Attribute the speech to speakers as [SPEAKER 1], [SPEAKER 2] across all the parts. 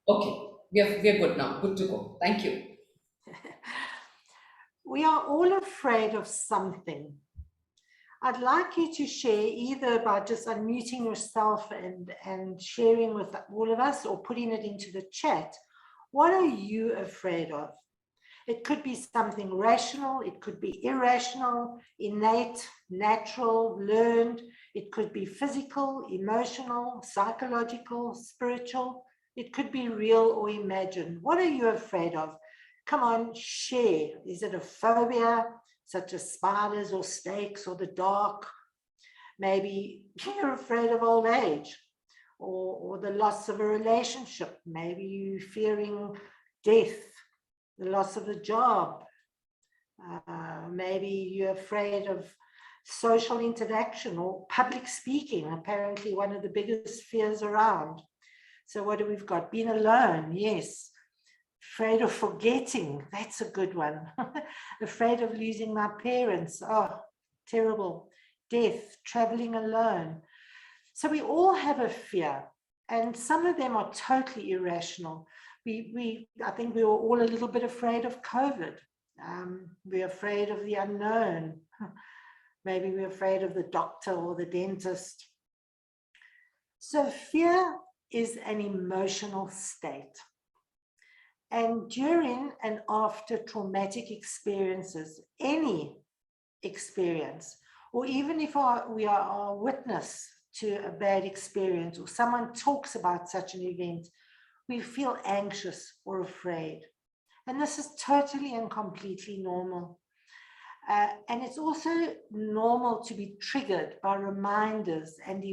[SPEAKER 1] Okay, we are good now. Good to go. Thank you.
[SPEAKER 2] We are all afraid of something. I'd like you to share either by just unmuting yourself and sharing with all of us, or putting it into the chat. What are you afraid of? It could be something rational, it could be irrational, innate, natural, learned. It could be physical, emotional, psychological, spiritual. It could be real or imagined. What are you afraid of? Come on, share. Is it a phobia, such as spiders or snakes or the dark? Maybe you're afraid of old age, or the loss of a relationship. Maybe you're fearing death, the loss of a job. Maybe you're afraid of social interaction or public speaking, apparently one of the biggest fears around. So what do we've got? Being alone, yes. Afraid of forgetting, that's a good one. Afraid of losing my parents, oh, terrible. Death, traveling alone. So we all have a fear, and some of them are totally irrational. I think we were all a little bit afraid of COVID. We're afraid of the unknown. Maybe we're afraid of the doctor or the dentist. So fear is an emotional state. And during and after traumatic experiences, any experience, or even if we are a witness to a bad experience, or someone talks about such an event, we feel anxious or afraid. And this is totally and completely normal. And it's also normal to be triggered by reminders and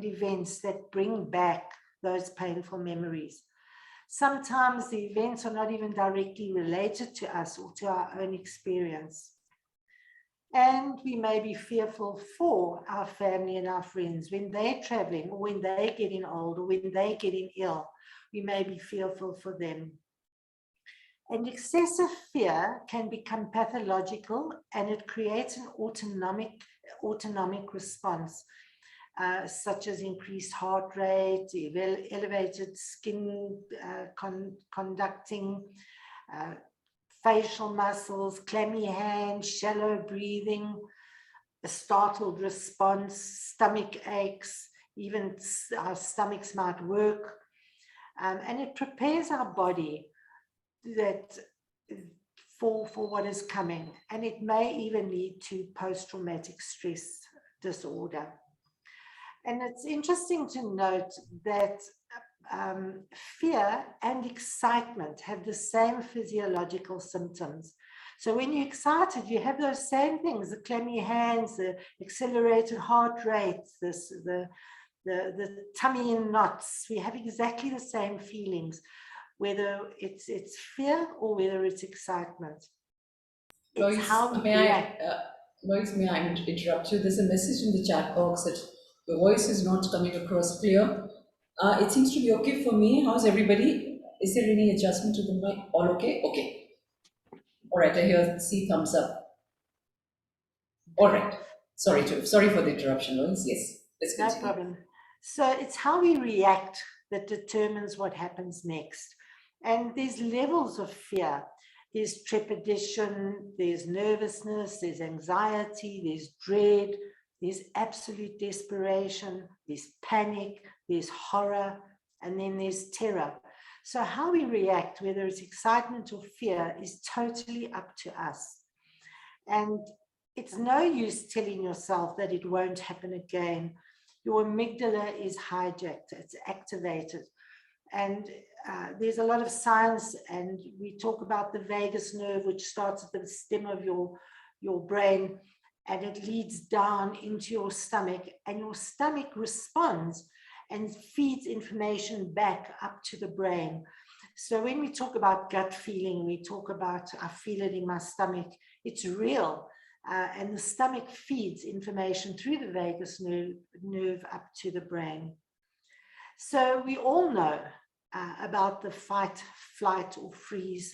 [SPEAKER 2] events that bring back those painful memories. Sometimes the events are not even directly related to us or to our own experience. And we may be fearful for our family and our friends when they're traveling, or when they're getting old, or when they're getting ill. We may be fearful for them. And excessive fear can become pathological, and it creates an autonomic response, such as increased heart rate, elevated skin conducting, facial muscles, clammy hands, shallow breathing, a startled response, stomach aches, even our stomachs might work. And it prepares our body for what is coming. And it may even lead to post-traumatic stress disorder. And it's interesting to note that fear and excitement have the same physiological symptoms. So when you're excited, you have those same things: the clammy hands, the accelerated heart rate, the tummy in knots. We have exactly the same feelings, whether it's fear or whether it's excitement. It's how we react.
[SPEAKER 1] Lois, may I interrupt you? There's a message in the chat box that your voice is not coming across clear. It seems to be okay for me. How's everybody? Is there any adjustment to the mic? All okay? Okay. All right, I see thumbs up. All right. Sorry for the interruption, Lois. Yes, let's continue.
[SPEAKER 2] No problem. So it's how we react that determines what happens next. And there's levels of fear. There's trepidation, there's nervousness, there's anxiety, there's dread, there's absolute desperation, there's panic, there's horror, and then there's terror. So how we react, whether it's excitement or fear, is totally up to us. And it's no use telling yourself that it won't happen again. Your amygdala is hijacked, it's activated. And there's a lot of science, and we talk about the vagus nerve, which starts at the stem of your brain, and it leads down into your stomach, and your stomach responds and feeds information back up to the brain. So when we talk about gut feeling, we talk about, I feel it in my stomach, it's real. And the stomach feeds information through the vagus nerve up to the brain. So we all know about the fight, flight, or freeze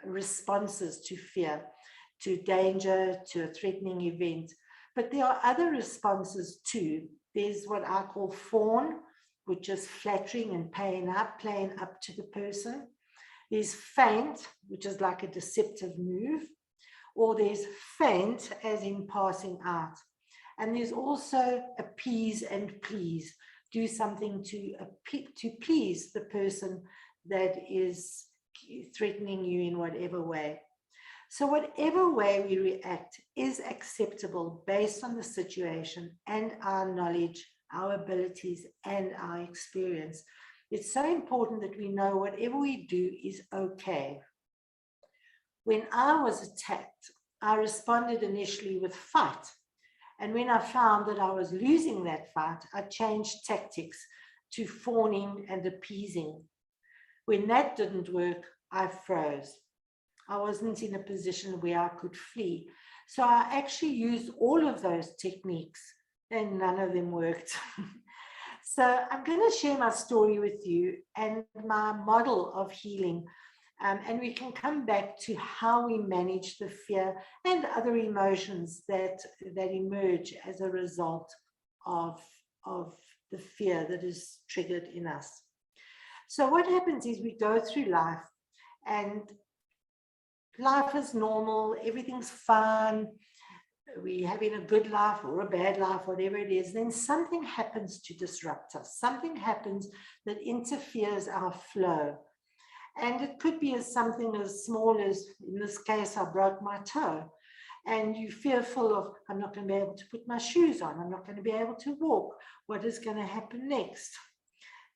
[SPEAKER 2] responses to fear, to danger, to a threatening event. But there are other responses too. There's what I call fawn, which is flattering and playing up to the person. There's feint, which is like a deceptive move, or there's feint as in passing out. And there's also appease and please. Do something to please the person that is threatening you in whatever way. So whatever way we react is acceptable based on the situation and our knowledge, our abilities, and our experience. It's so important that we know whatever we do is okay. When I was attacked, I responded initially with fight. And when I found that I was losing that fight, I changed tactics to fawning and appeasing. When that didn't work, I froze. I wasn't in a position where I could flee. So I actually used all of those techniques and none of them worked. So I'm going to share my story with you and my model of healing. And we can come back to how we manage the fear and other emotions that emerge as a result of the fear that is triggered in us. So what happens is we go through life and life is normal, everything's fun, we're having a good life or a bad life, whatever it is. Then something happens to disrupt us. Something happens that interferes our flow. And it could be something as small as, in this case, I broke my toe. And you're fearful of, I'm not going to be able to put my shoes on. I'm not going to be able to walk. What is going to happen next?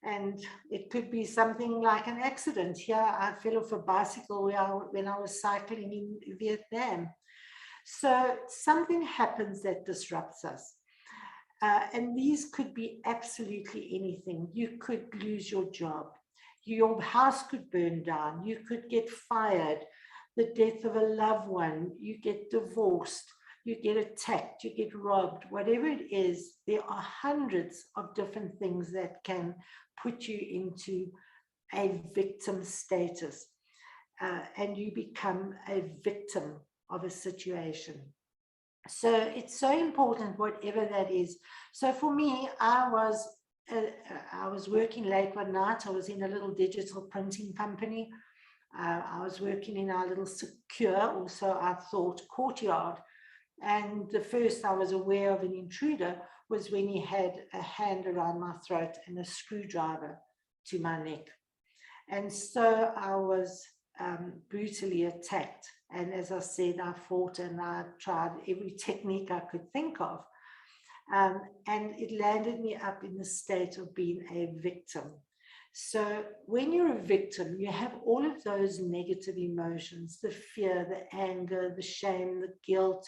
[SPEAKER 2] And it could be something like an accident. Here, I fell off a bicycle when I was cycling in Vietnam. So something happens that disrupts us. And these could be absolutely anything. You could lose your job. Your house could burn down. You could get fired. The death of a loved one. You get divorced. You get attacked. You get robbed. Whatever it is, there are hundreds of different things that can put you into a victim status. And you become a victim of a situation. So it's so important, whatever that is. So for me, I was working late one night. I was in a little digital printing company. I was working in our little secure, also I thought, courtyard. And the first I was aware of an intruder was when he had a hand around my throat and a screwdriver to my neck. And so I was brutally attacked. And as I said, I fought and I tried every technique I could think of. And it landed me up in the state of being a victim. So when you're a victim, you have all of those negative emotions, the fear, the anger, the shame, the guilt,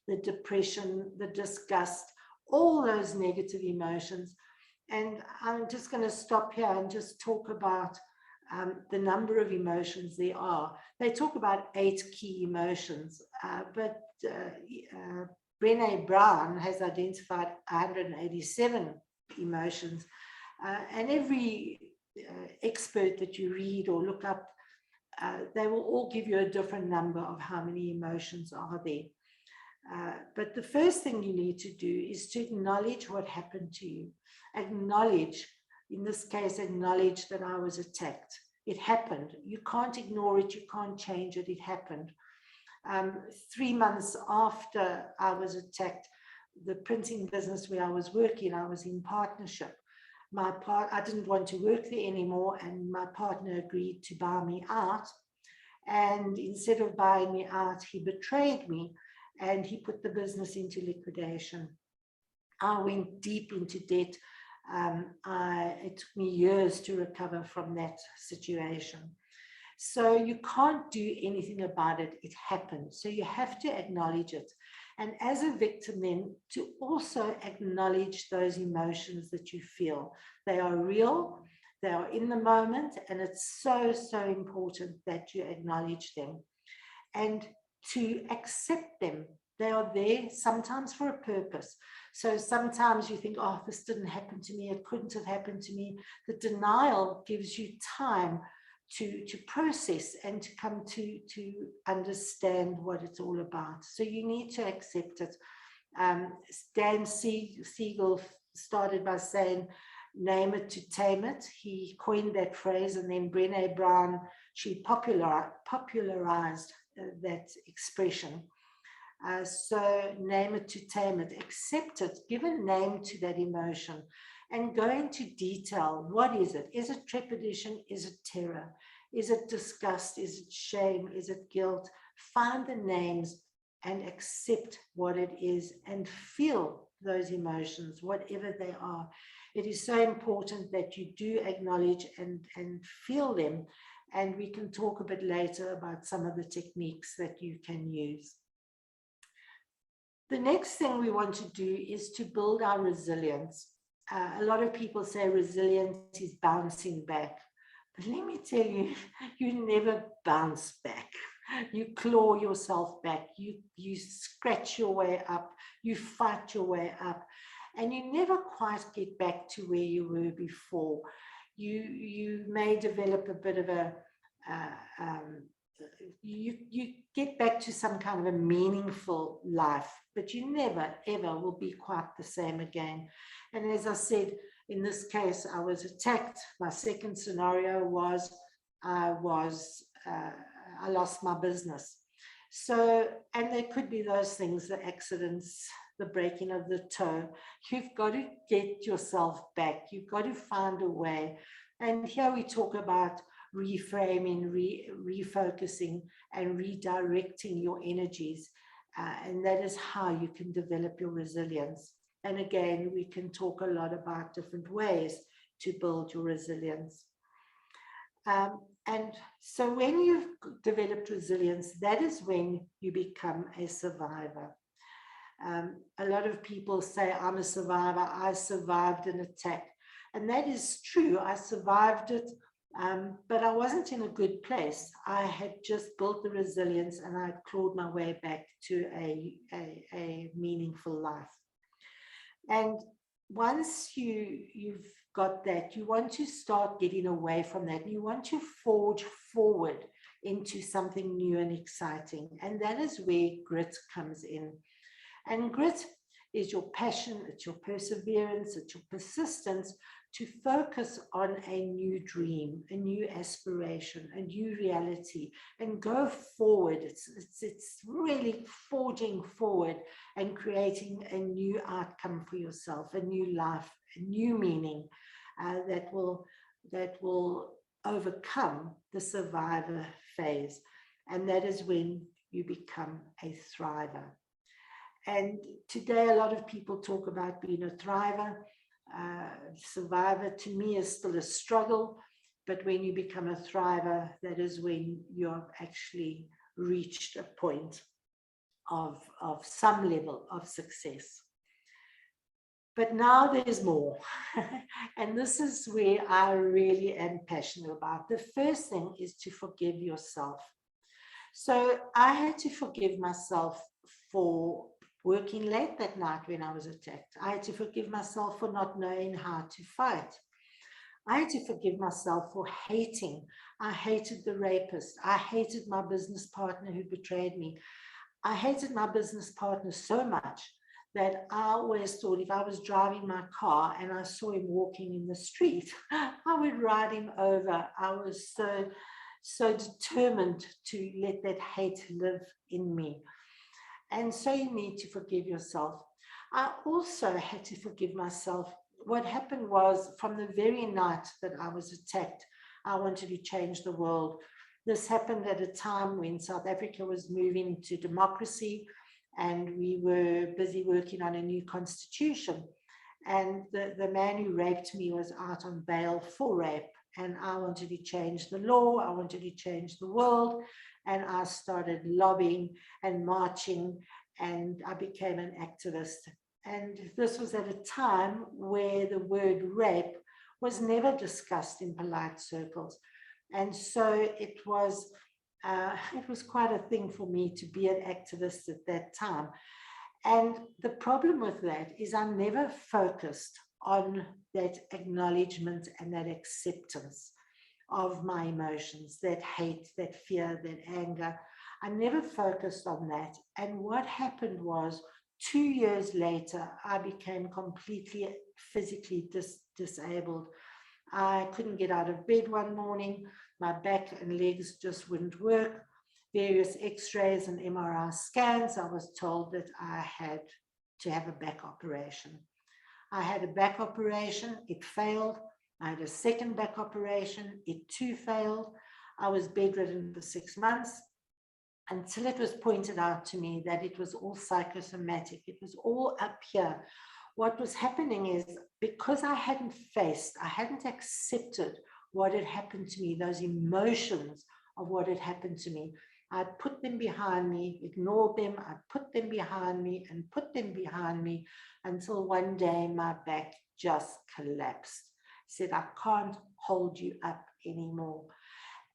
[SPEAKER 2] the depression, the disgust, all those negative emotions. And I'm just going to stop here and just talk about the number of emotions there are. They talk about 8 key emotions, but Brené Brown has identified 187 emotions. And every expert that you read or look up, they will all give you a different number of how many emotions are there. But the first thing you need to do is to acknowledge what happened to you. Acknowledge, in this case, acknowledge that I was attacked. It happened. You can't ignore it. You can't change it. It happened. 3 months after I was attacked, the printing business where I was working, I was in partnership. I didn't want to work there anymore, and my partner agreed to buy me out. And instead of buying me out, he betrayed me and he put the business into liquidation. I went deep into debt. It took me years to recover from that situation. So you can't do anything about it. It happened. So you have to acknowledge it. And as a victim then, to also acknowledge those emotions that you feel. They are real, they are in the moment, and it's so, so important that you acknowledge them. And to accept them. They are there sometimes for a purpose. So sometimes you think, oh, this didn't happen to me. It couldn't have happened to me. The denial gives you time to process and to come to understand what it's all about. So you need to accept it. Dan Siegel started by saying, name it to tame it. He coined that phrase, and then Brené Brown, she popularized that expression. So name it to tame it, accept it, give a name to that emotion, and go into detail. What is it? Is it trepidation? Is it terror? Is it disgust? Is it shame? Is it guilt? Find the names and accept what it is and feel those emotions, whatever they are. It is so important that you do acknowledge and feel them. And we can talk a bit later about some of the techniques that you can use. The next thing we want to do is to build our resilience. A lot of people say resilience is bouncing back. But let me tell you, you never bounce back. You claw yourself back. You scratch your way up. You fight your way up. And you never quite get back to where you were before. You may develop a bit of a you get back to some kind of a meaningful life, but you never ever will be quite the same again. And as I said, in this case, I was attacked. My second scenario was I lost my business. So, and there could be those things, the accidents, the breaking of the toe. You've got to get yourself back. You've got to find a way. And here we talk about reframing, refocusing, and redirecting your energies. And that is how you can develop your resilience. And again, we can talk a lot about different ways to build your resilience. And so when you've developed resilience, that is when you become a survivor. A lot of people say, I'm a survivor. I survived an attack. And that is true. I survived it. But I wasn't in a good place. I had just built the resilience and I clawed my way back to a meaningful life. And once you've got that, you want to start getting away from that. You want to forge forward into something new and exciting. And that is where grit comes in. And grit is your passion, it's your perseverance, it's your persistence to focus on a new dream, a new aspiration, a new reality, and go forward. It's really forging forward and creating a new outcome for yourself, a new life, a new meaning that will overcome the survivor phase. And that is when you become a thriver. And today, a lot of people talk about being a thriver. Survivor to me is still a struggle, but when you become a thriver, that is when you've actually reached a point of some level of success. But now there's more. And this is where I really am passionate about. The first thing is to forgive yourself. So I had to forgive myself for working late that night when I was attacked. I had to forgive myself for not knowing how to fight. I had to forgive myself for hating. I hated the rapist. I hated my business partner who betrayed me. I hated my business partner so much that I always thought if I was driving my car and I saw him walking in the street, I would ride him over. I was so determined to let that hate live in me. And so you need to forgive yourself. I also had to forgive myself. What happened was, from the very night that I was attacked, I wanted to change the world. This happened at a time when South Africa was moving to democracy and we were busy working on a new constitution. And the man who raped me was out on bail for rape. And I wanted to change the law. I wanted to change the world. And I started lobbying and marching, and I became an activist. And this was at a time where the word rape was never discussed in polite circles. And so it was quite a thing for me to be an activist at that time. And the problem with that is I never focused on that acknowledgement and that acceptance of my emotions, that hate, that fear, that anger. I never focused on that. And what happened was 2 years later, I became completely physically disabled. I couldn't get out of bed one morning. My back and legs just wouldn't work. Various x-rays and MRI scans, I was told that I had to have a back operation. I had a back operation, it failed. I had a second back operation, it too failed. I was bedridden for 6 months until it was pointed out to me that it was all psychosomatic. It was all up here. What was happening is, because I hadn't accepted what had happened to me, those emotions of what had happened to me, I'd put them behind me, ignored them, I'd put them behind me and put them behind me until one day my back just collapsed. Said, I can't hold you up anymore.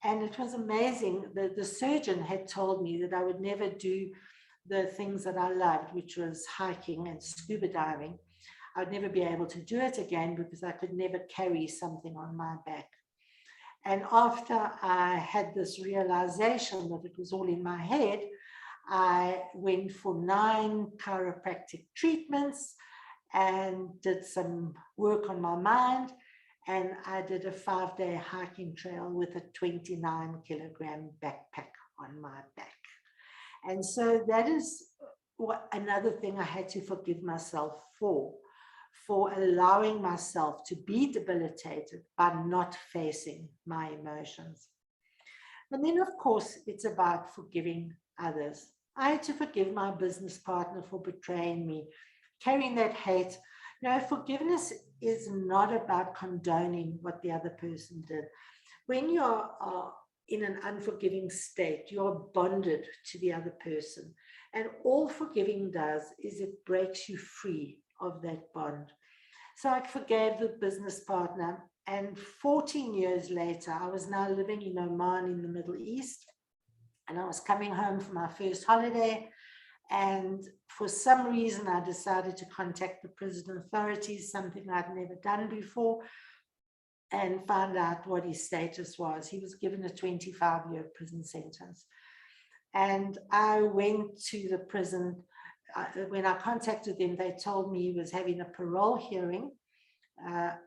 [SPEAKER 2] And it was amazing. The surgeon had told me that I would never do the things that I loved, which was hiking and scuba diving. I would never be able to do it again because I could never carry something on my back. And after I had this realization that it was all in my head, I went for 9 chiropractic treatments and did some work on my mind. And I did a 5-day hiking trail with a 29-kilogram backpack on my back. And so that is another thing I had to forgive myself for allowing myself to be debilitated by not facing my emotions. And then, of course, it's about forgiving others. I had to forgive my business partner for betraying me, carrying that hate. Forgiveness is not about condoning what the other person did. When you are in an unforgiving state, you're bonded to the other person. And all forgiving does is it breaks you free of that bond. So I forgave the business partner, and 14 years later, I was now living in Oman in the Middle East, and I was coming home for my first holiday, and for some reason I decided to contact the prison authorities, something I'd never done before, and found out what his status was. He was given a 25-year prison sentence. And I went to the prison. When I contacted them, they told me he was having a parole hearing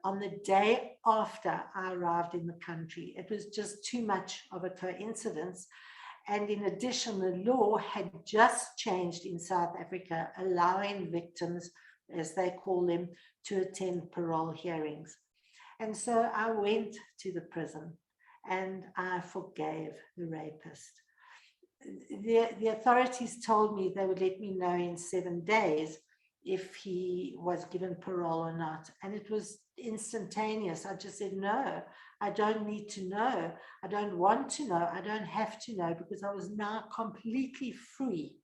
[SPEAKER 2] on the day after I arrived in the country. It was just too much of a coincidence. And in addition, the law had just changed in South Africa, allowing victims, as they call them, to attend parole hearings. And so I went to the prison and I forgave the rapist. The authorities told me they would let me know in 7 days if he was given parole or not. And it was instantaneous. I just said, no, I don't need to know. I don't want to know. I don't have to know, because I was now completely free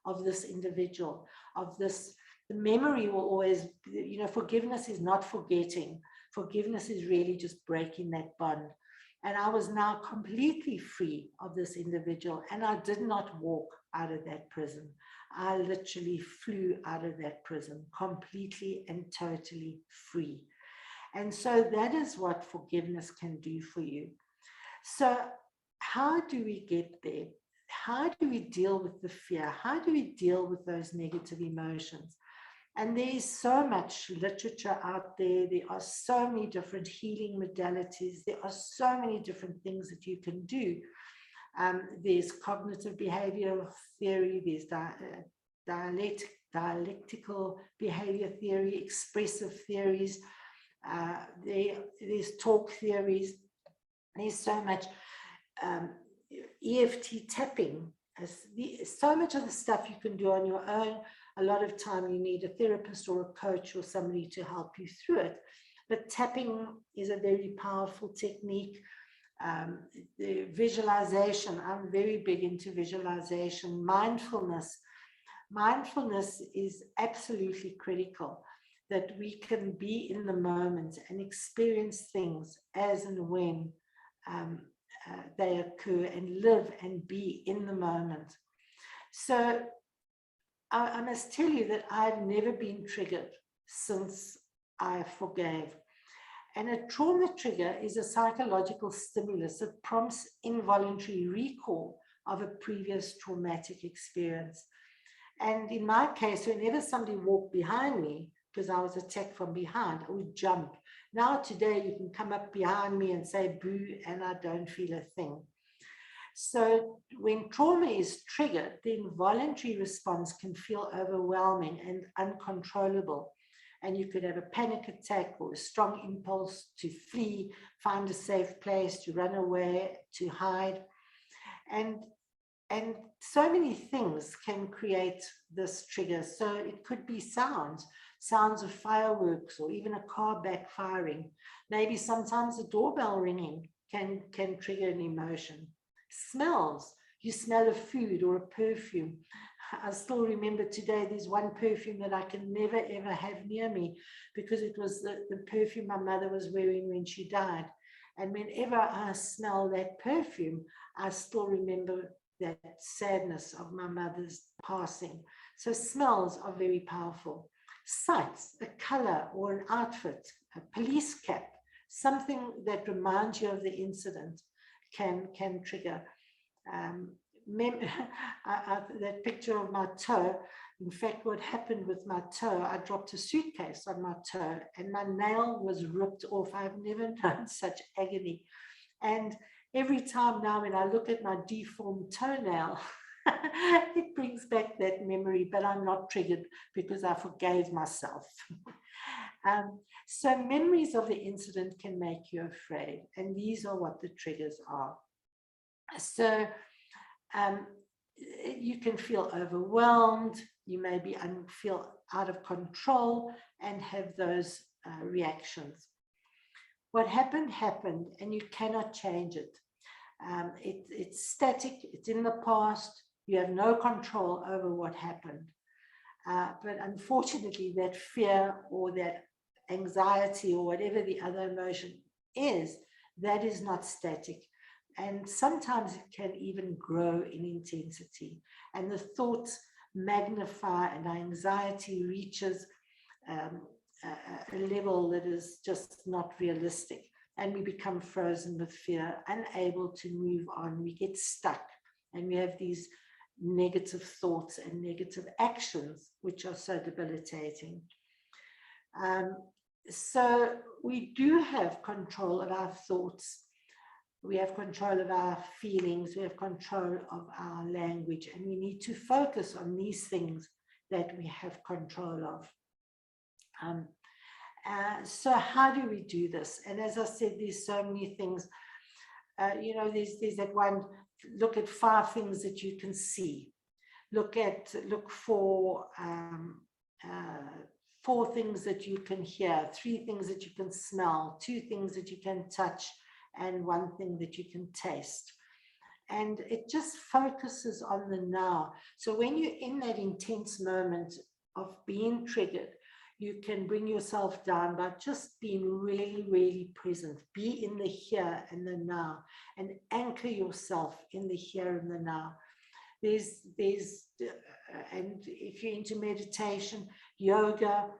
[SPEAKER 2] of this individual, of this. The memory will always, forgiveness is not forgetting. Forgiveness is really just breaking that bond. And I was now completely free of this individual. And I did not walk out of that prison. I literally flew out of that prison completely and totally free. And so that is what forgiveness can do for you. So how do we get there? How do we deal with the fear? How do we deal with those negative emotions? And there is so much literature out there. There are so many different healing modalities. There are so many different things that you can do. There's cognitive behavioral theory. There's dialectical behavior theory, expressive theories. There's talk theories. There's so much EFT tapping. So much of the stuff you can do on your own. A lot of time you need a therapist or a coach or somebody to help you through it. But tapping is a very powerful technique. The visualization, I'm very big into visualization. Mindfulness. Mindfulness is absolutely critical, that we can be in the moment and experience things as and when they occur, and live and be in the moment. So I must tell you that I've never been triggered since I forgave. And a trauma trigger is a psychological stimulus that prompts involuntary recall of a previous traumatic experience. And in my case, whenever somebody walked behind me, because I was attacked from behind, I would jump. Now today you can come up behind me and say boo, and I don't feel a thing. So when trauma is triggered, the involuntary response can feel overwhelming and uncontrollable. And you could have a panic attack or a strong impulse to flee, find a safe place, to run away, to hide. And so many things can create this trigger. So it could be sounds of fireworks, or even a car backfiring. Maybe sometimes a doorbell ringing can trigger an emotion. Smells, you smell a food or a perfume. I still remember today there's one perfume that I can never ever have near me, because it was the perfume my mother was wearing when she died. And whenever I smell that perfume, I still remember that sadness of my mother's passing. So smells are very powerful. Sights, a color or an outfit, a police cap, something that reminds you of the incident can trigger. That picture of my toe, in fact, what happened with my toe, I dropped a suitcase on my toe and my nail was ripped off. I've never known such agony. And every time now when I look at my deformed toenail, it brings back that memory, but I'm not triggered because I forgave myself. So memories of the incident can make you afraid, and these are what the triggers are. So you can feel overwhelmed, you may feel out of control and have those reactions. What happened, and you cannot change it. It's static, it's in the past, you have no control over what happened. But unfortunately, that fear or that anxiety or whatever the other emotion is, that is not static. And sometimes it can even grow in intensity. And the thoughts magnify and our anxiety reaches a level that is just not realistic. And we become frozen with fear, unable to move on. We get stuck and we have these negative thoughts and negative actions, which are so debilitating. So we do have control of our thoughts. We have control of our feelings. We have control of our language. And we need to focus on these things that we have control of. So how do we do this? And as I said, there's so many things. There's that one, look at 5 things that you can see. Look for 4 things that you can hear, 3 things that you can smell, 2 things that you can touch, and 1 thing that you can taste. And it just focuses on the now. So when you're in that intense moment of being triggered, you can bring yourself down by just being really, really present. Be in the here and the now, and anchor yourself in the here and the now. And if you're into meditation, yoga,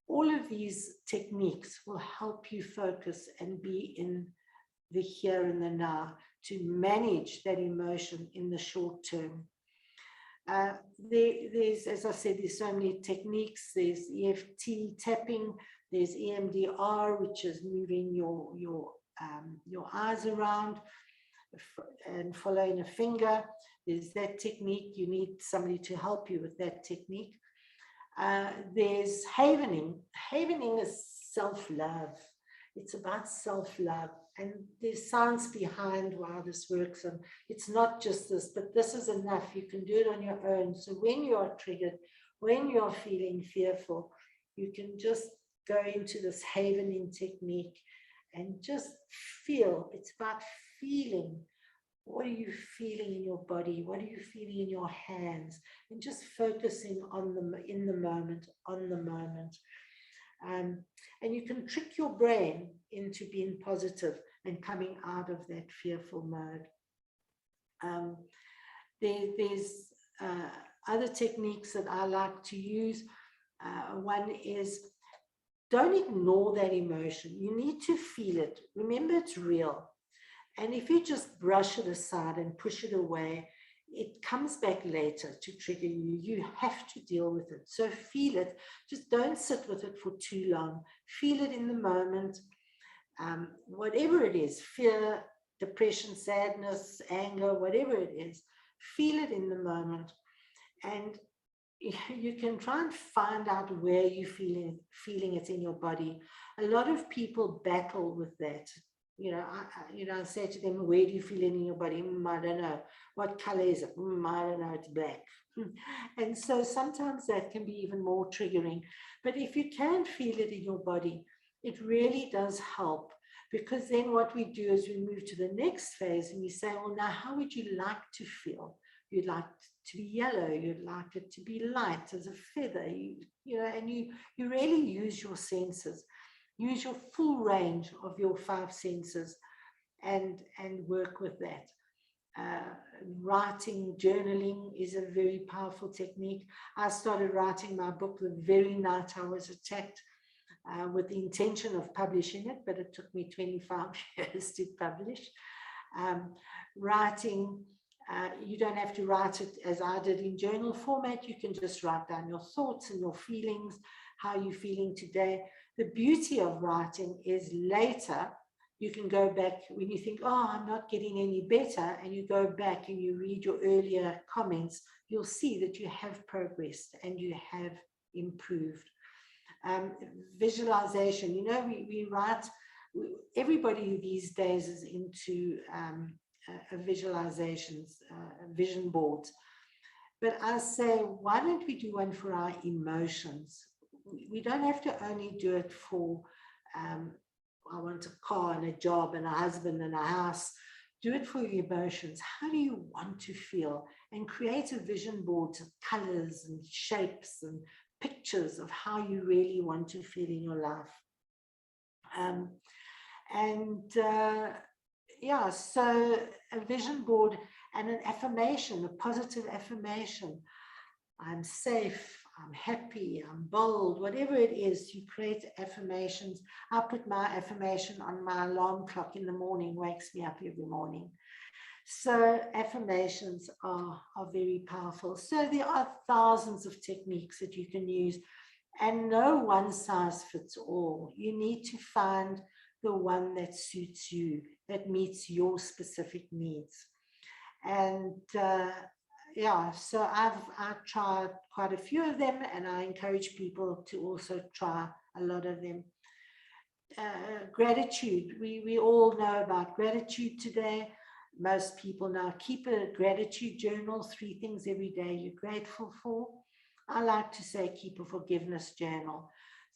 [SPEAKER 2] all of these techniques will help you focus and be in the here and the now to manage that emotion in the short term. There's, as I said, there's so many techniques. There's EFT tapping, there's EMDR, which is moving your eyes around and following a finger. There's that technique. You need somebody to help you with that technique. There's havening. Havening is self-love. It's about self-love. And there's science behind why this works. And it's not just this, but this is enough. You can do it on your own. So when you are triggered, when you're feeling fearful, you can just go into this havening technique and just feel. It's about feeling. What are you feeling in your body? What are you feeling in your hands? And just focusing on them in the moment, on the moment. And you can trick your brain into being positive and coming out of that fearful mode. There's other techniques that I like to use. One is, don't ignore that emotion. You need to feel it. Remember, it's real. And if you just brush it aside and push it away, it comes back later to trigger you. You have to deal with it. So feel it. Just don't sit with it for too long. Feel it in the moment. Whatever it is, fear, depression, sadness, anger, whatever it is, feel it in the moment. And you can try and find out where you're feeling it in your body. A lot of people battle with that. I say to them, where do you feel it in your body? I don't know. What color is it? I don't know, it's black. And so sometimes that can be even more triggering. But if you can feel it in your body, it really does help, because then what we do is we move to the next phase and we say, well, now how would you like to feel? You'd like to be yellow, you'd like it to be light as a feather, and you really use your senses. Use your full range of your 5 senses and work with that. Writing, journaling is a very powerful technique. I started writing my book the very night I was attacked, with the intention of publishing it, but it took me 25 years to publish. Writing, you don't have to write it as I did in journal format. You can just write down your thoughts and your feelings, how you're feeling today. The beauty of writing is later you can go back when you think, oh, I'm not getting any better, and you go back and you read your earlier comments, you'll see that you have progressed and you have improved. Visualization, we write, everybody these days is into visualizations, vision boards. But I say, why don't we do one for our emotions? We don't have to only do it for, I want a car and a job and a husband and a house. Do it for your emotions. How do you want to feel? And create a vision board of colors and shapes and pictures of how you really want to feel in your life. So a vision board and an affirmation, a positive affirmation. I'm safe, I'm happy, I'm bold, whatever it is, you create affirmations. I put my affirmation on my alarm clock in the morning, wakes me up every morning. So affirmations are very powerful. So there are thousands of techniques that you can use, and no one size fits all. You need to find the one that suits you, that meets your specific needs. And so I've tried quite a few of them, and I encourage people to also try a lot of them. Gratitude, we all know about gratitude today. Most people now keep a gratitude journal, 3 things every day you're grateful for. I like to say keep a forgiveness journal.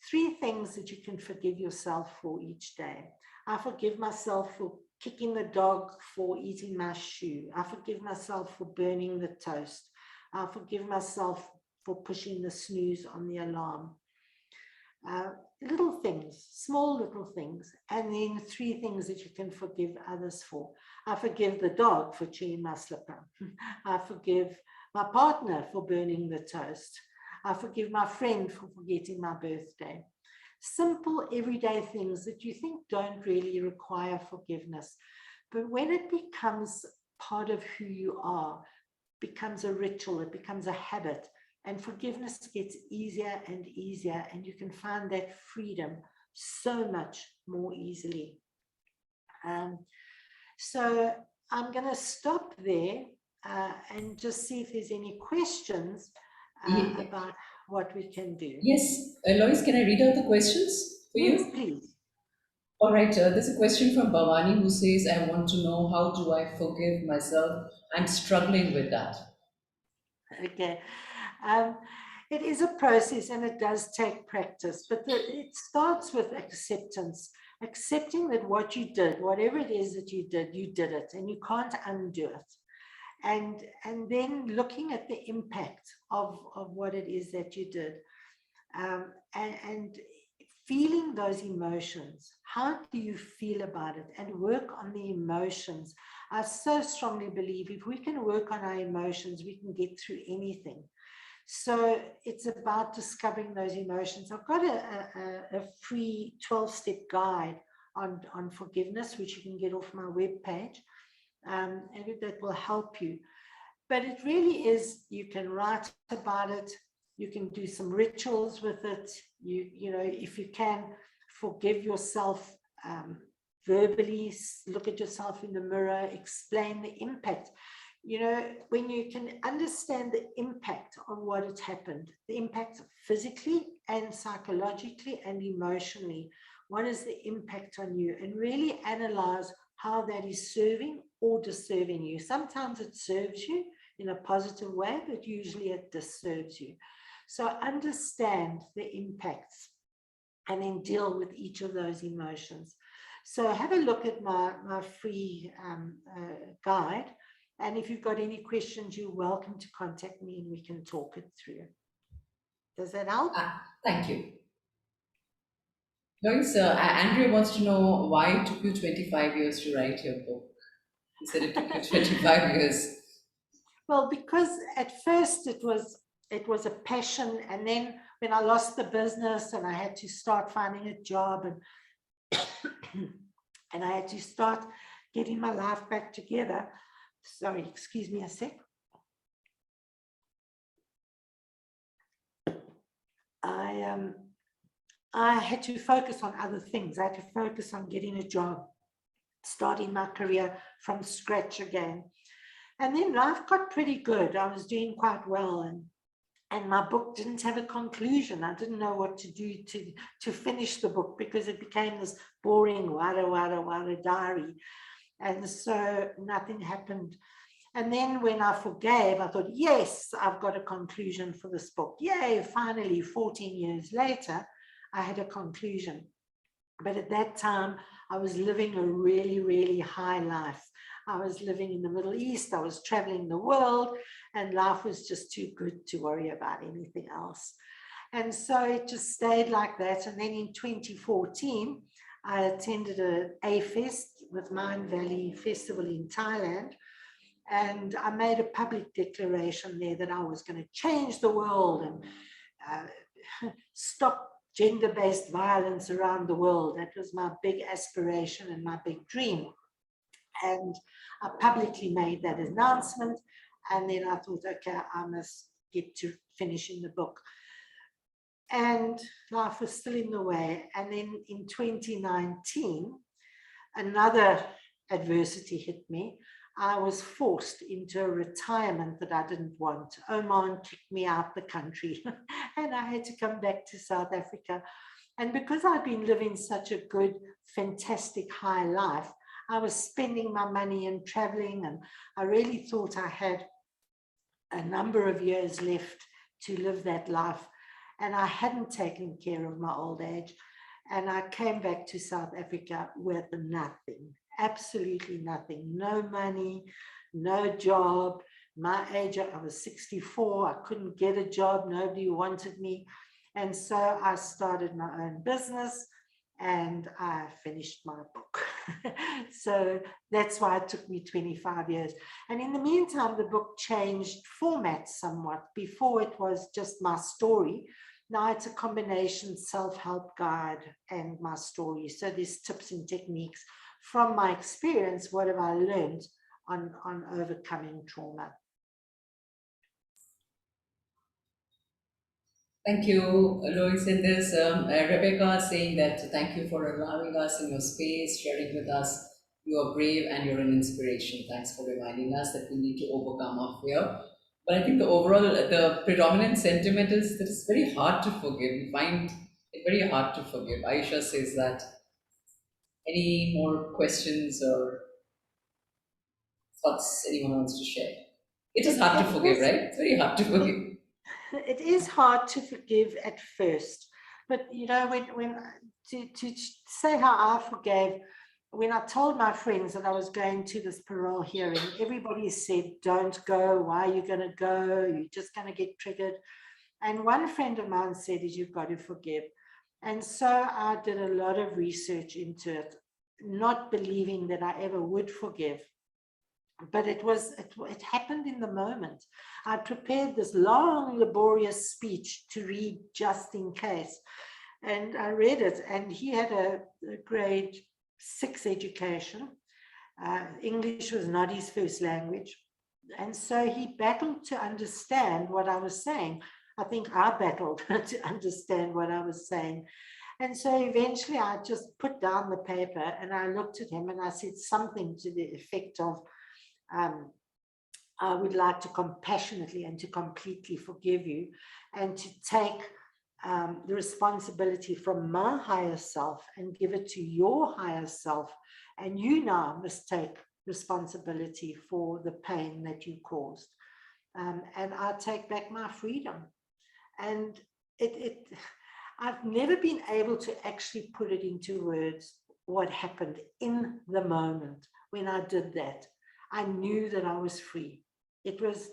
[SPEAKER 2] 3 things that you can forgive yourself for each day. I forgive myself for kicking the dog, for eating my shoe. I forgive myself for burning the toast. I forgive myself for pushing the snooze on the alarm. Little things, small little things, and then 3 things that you can forgive others for. I forgive the dog for chewing my slipper. I forgive my partner for burning the toast. I forgive my friend for forgetting my birthday. Simple everyday things that you think don't really require forgiveness. But when it becomes part of who you are, becomes a ritual, it becomes a habit, and forgiveness gets easier and easier, and you can find that freedom so much more easily. So I'm going to stop there and just see if there's any questions about what we can do.
[SPEAKER 1] Yes, Lois, can I read out the questions for you?
[SPEAKER 2] Yes, please.
[SPEAKER 1] All right, there's a question from Bhavani who says, I want to know, how do I forgive myself? I'm struggling with that.
[SPEAKER 2] Okay. It is a process and it does take practice, but it starts with acceptance, accepting that what you did, whatever it is that you did it, and you can't undo it. And then looking at the impact of what it is that you did, and feeling those emotions. How do you feel about it? And work on the emotions. I so strongly believe if we can work on our emotions, we can get through anything. So it's about discovering those emotions. I've got a free 12-step guide on forgiveness, which you can get off my webpage, and that will help you. But it really is, you can write about it, you can do some rituals with it, you know, if you can, forgive yourself verbally, look at yourself in the mirror, explain the impact. You know, when you can understand the impact on what had happened, the impact physically and psychologically and emotionally, what is the impact on you, and really analyze how that is serving or disserving you. Sometimes it serves you in a positive way, but usually it disserves you. So understand the impacts and then deal with each of those emotions. So have a look at my free guide. And if you've got any questions, you're welcome to contact me and we can talk it through. Does that help?
[SPEAKER 1] Thank you. Lois, Andrea wants to know why it took you 25 years to write your book. You said it took you 25 years.
[SPEAKER 2] Well, because at first it was a passion, and then when I lost the business and I had to start finding a job and and I had to start getting my life back together. Sorry, excuse me a sec. I had to focus on other things. I had to focus on getting a job, starting my career from scratch again. And then life got pretty good. I was doing quite well, and my book didn't have a conclusion. I didn't know what to do to finish the book, because it became this boring wara diary. And so nothing happened. And then when I forgave, I thought, yes, I've got a conclusion for this book. Yay, finally, 14 years later, I had a conclusion. But at that time, I was living a really, really high life. I was living in the Middle East. I was traveling the world, and life was just too good to worry about anything else. And so it just stayed like that. And then in 2014, I attended an A-Fest with Mind Valley Festival in Thailand. And I made a public declaration there that I was going to change the world and stop gender-based violence around the world. That was my big aspiration and my big dream. And I publicly made that announcement. And then I thought, okay, I must get to finishing the book. And life was still in the way. And then in 2019, another adversity hit me. I was forced into a retirement that I didn't want. Oman kicked me out the country and I had to come back to South Africa. And because I'd been living such a good, fantastic high life, I was spending my money and traveling, and I really thought I had a number of years left to live that life. And I hadn't taken care of my old age. And I came back to South Africa with nothing. Absolutely nothing. No money, no job. My age, I was 64. I couldn't get a job. Nobody wanted me. And so I started my own business and I finished my book. So that's why it took me 25 years. And in the meantime, the book changed format somewhat. Before it was just my story. Now it's a combination self-help guide and my story. So there's tips and techniques from my experience. What have I learned on overcoming trauma?
[SPEAKER 1] Thank you, Lois. And there's Rebecca saying that thank you for allowing us in your space, sharing with us. You are brave and you're an inspiration. Thanks for reminding us that we need to overcome our fear. But I think the predominant sentiment is that it's very hard to forgive. We find it very hard to forgive. Aisha says that. Any more questions or thoughts anyone wants to share? It is hard to forgive, right? It's very hard to forgive.
[SPEAKER 2] It is hard to forgive at first, but you know, when to say how I forgave, when I told my friends that I was going to this parole hearing, everybody said, don't go. Why are you going to go? You're just going to get triggered. And one friend of mine said, you've got to forgive. And so I did a lot of research into it, not believing that I ever would forgive. But it happened in the moment. I prepared this long, laborious speech to read just in case. And I read it, and he had a grade 6 education. English was not his first language. And so he battled to understand what I was saying. I think I battled to understand what I was saying. And so eventually I just put down the paper and I looked at him and I said something to the effect of, I would like to compassionately and to completely forgive you and to take the responsibility from my higher self and give it to your higher self. And you now must take responsibility for the pain that you caused. And I take back my freedom. And I've never been able to actually put it into words what happened in the moment when I did that. I knew that I was free. It was,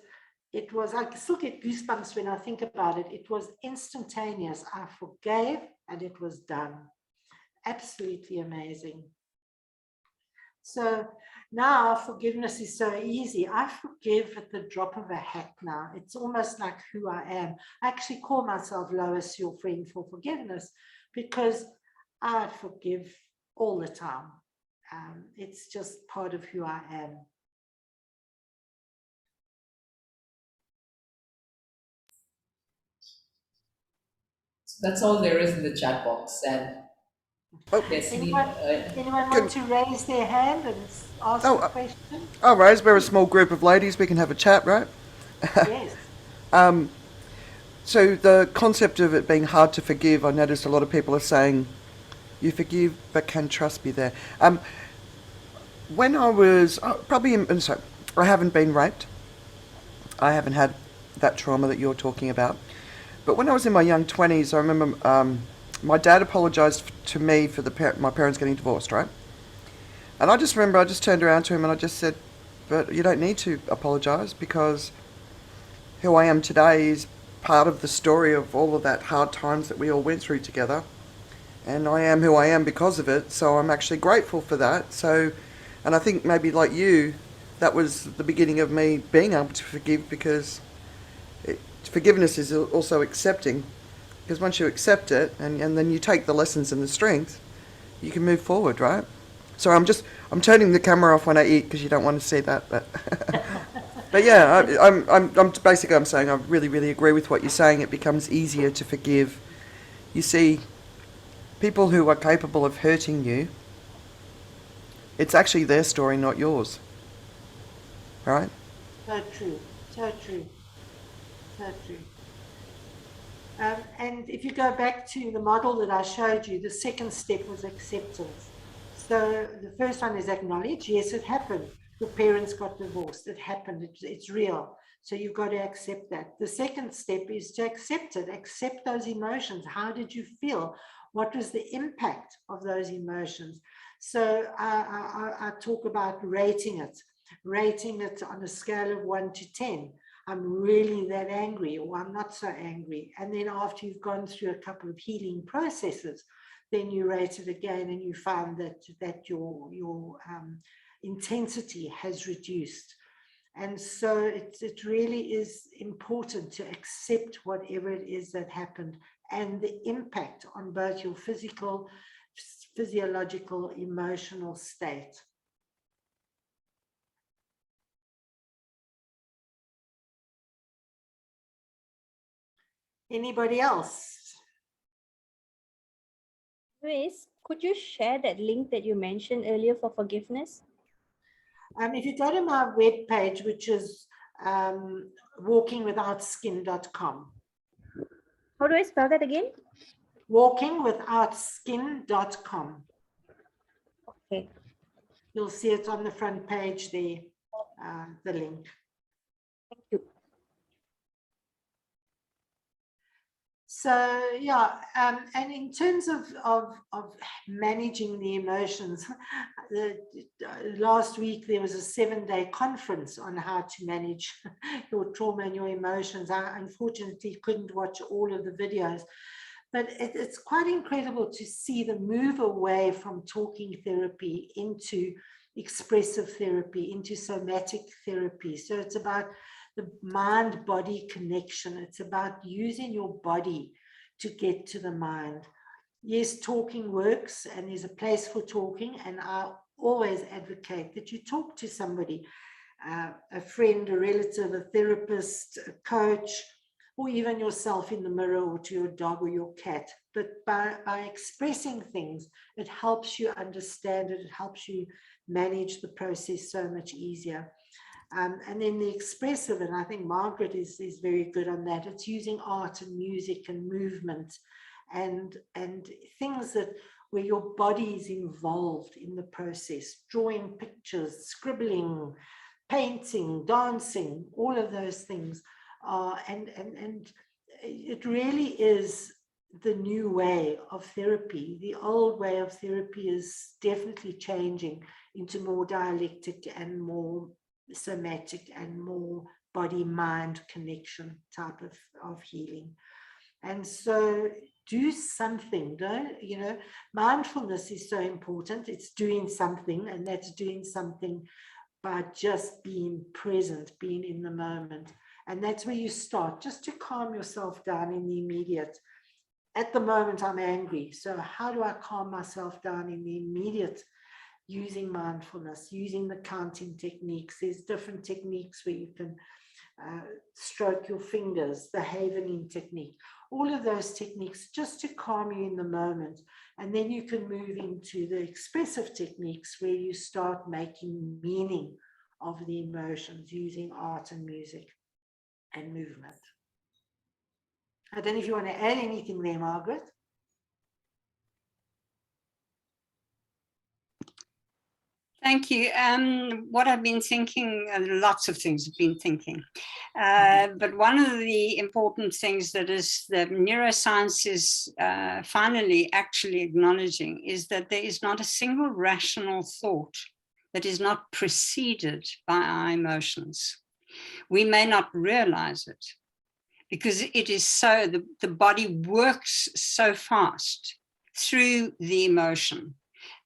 [SPEAKER 2] I still get goosebumps when I think about it. It was instantaneous. I forgave and it was done. Absolutely amazing. So now forgiveness is so easy. I forgive at the drop of a hat now. It's almost like who I am. I actually call myself Lois, your friend for forgiveness, because I forgive all the time. It's just part of who I am.
[SPEAKER 1] That's all there is in the chat box. And
[SPEAKER 3] Oh,
[SPEAKER 1] yes,
[SPEAKER 2] Anyone
[SPEAKER 3] Can-
[SPEAKER 2] want to raise their hand and ask
[SPEAKER 3] Oh,
[SPEAKER 2] a question?
[SPEAKER 3] oh, Rose, we're a small group of ladies. We can have a chat, right?
[SPEAKER 2] Yes.
[SPEAKER 3] So the concept of it being hard to forgive, I noticed a lot of people are saying, "You forgive, but can trust be there?" When I was so I haven't been raped. I haven't had that trauma that you're talking about. But when I was in my young 20s, I remember my dad apologised to me for my parents getting divorced, right? And I just remember I just turned around to him and I just said, "But you don't need to apologise because who I am today is part of the story of all of that hard times that we all went through together. And I am who I am because of it, so I'm actually grateful for that." So, and I think maybe like you, that was the beginning of me being able to forgive, because forgiveness is also accepting. Because once you accept it and then you take the lessons and the strength, you can move forward, right? So I'm turning the camera off when I eat because you don't want to see that, but but yeah, I'm basically I'm saying I really really agree with what you're saying. It becomes easier to forgive. You see, people who are capable of hurting you, it's actually their story, not yours, right?
[SPEAKER 2] So true. So true. So true. And if you go back to the model that I showed you, the second step was acceptance. So the first one is acknowledge. Yes, it happened. Your parents got divorced. It happened. It's real. So you've got to accept that. The second step is to accept it. Accept those emotions. How did you feel? What was the impact of those emotions? So I talk about rating it on a scale of 1 to 10. I'm really that angry, or I'm not so angry. And then after you've gone through a couple of healing processes, then you rate it again and you find that your intensity has reduced. And so it really is important to accept whatever it is that happened and the impact on both your physical, physiological, emotional state. Anybody else?
[SPEAKER 4] Grace, could you share that link that you mentioned earlier for forgiveness?
[SPEAKER 2] If you go to my webpage, which is walkingwithoutskin.com.
[SPEAKER 4] How do I spell that again?
[SPEAKER 2] Walkingwithoutskin.com.
[SPEAKER 4] Okay.
[SPEAKER 2] You'll see it on the front page there, the link.
[SPEAKER 4] Thank you.
[SPEAKER 2] So yeah, and in terms of managing the emotions, last week there was a 7-day conference on how to manage your trauma and your emotions. I unfortunately couldn't watch all of the videos, but it's quite incredible to see the move away from talking therapy into expressive therapy, into somatic therapy. So it's about the mind-body connection. It's about using your body to get to the mind. Yes, talking works, and there's a place for talking, and I always advocate that you talk to somebody. a friend, a relative, a therapist, a coach, or even yourself in the mirror, or to your dog or your cat. But by expressing things, it helps you understand it, it helps you manage the process so much easier. And then the expressive, and I think Margaret is very good on that. It's using art and music and movement and things that where your body is involved in the process, drawing pictures, scribbling, painting, dancing, all of those things. And it really is the new way of therapy. The old way of therapy is definitely changing into more dialectic and more somatic and more body-mind connection type of healing. And so do something, don't, you know, mindfulness is so important. It's doing something, and that's doing something by just being present, being in the moment. And that's where you start, just to calm yourself down in the immediate. At the moment, I'm angry. So how do I calm myself down in the immediate? Using mindfulness, using the counting techniques. There's different techniques where you can stroke your fingers, the Havening technique, all of those techniques just to calm you in the moment. And then you can move into the expressive techniques where you start making meaning of the emotions using art and music and movement. I don't know if you want to add anything there, Margaret.
[SPEAKER 5] Thank you. What I've been thinking, lots of things I've been thinking, but one of the important things that is that neuroscience is finally actually acknowledging is that there is not a single rational thought that is not preceded by our emotions. We may not realize it because it is so, the body works so fast through the emotion.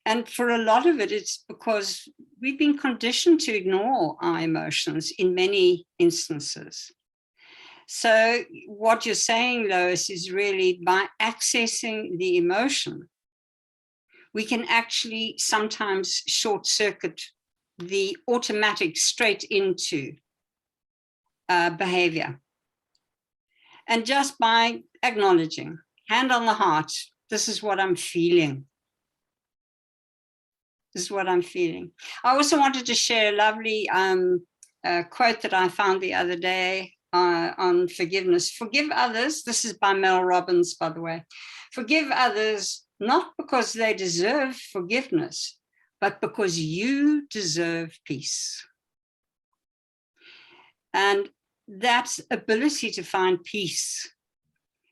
[SPEAKER 5] And for a lot of it, it's because we've been conditioned to ignore our emotions in many instances. So what you're saying, Lois, is really by accessing the emotion, we can actually sometimes short circuit the automatic straight into behavior. And just by acknowledging, hand on the heart, this is what I'm feeling. This is what I'm feeling. I also wanted to share a lovely quote that I found the other day on forgiveness. Forgive others. This is by Mel Robbins, by the way. Forgive others not because they deserve forgiveness, but because you deserve peace. And that ability to find peace,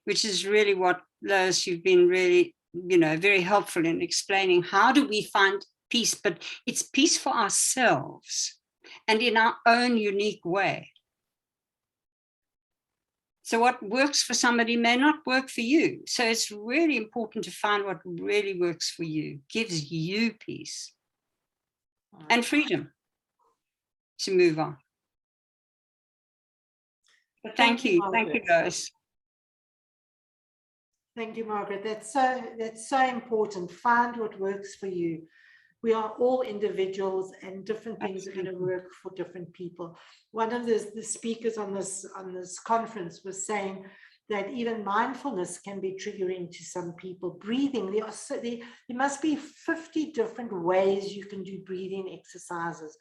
[SPEAKER 5] which is really what, Lois, you've been really, very helpful in explaining. How do we find peace? But it's peace for ourselves and in our own unique way. So what works for somebody may not work for you. So it's really important to find what really works for you, gives you peace and freedom to move on. But thank you, Lois.
[SPEAKER 2] Thank you, Margaret. That's so important. Find what works for you. We are all individuals, and different things are going to work for different people. One of the speakers on this conference was saying that even mindfulness can be triggering to some people. Breathing, there must be 50 different ways you can do breathing exercises.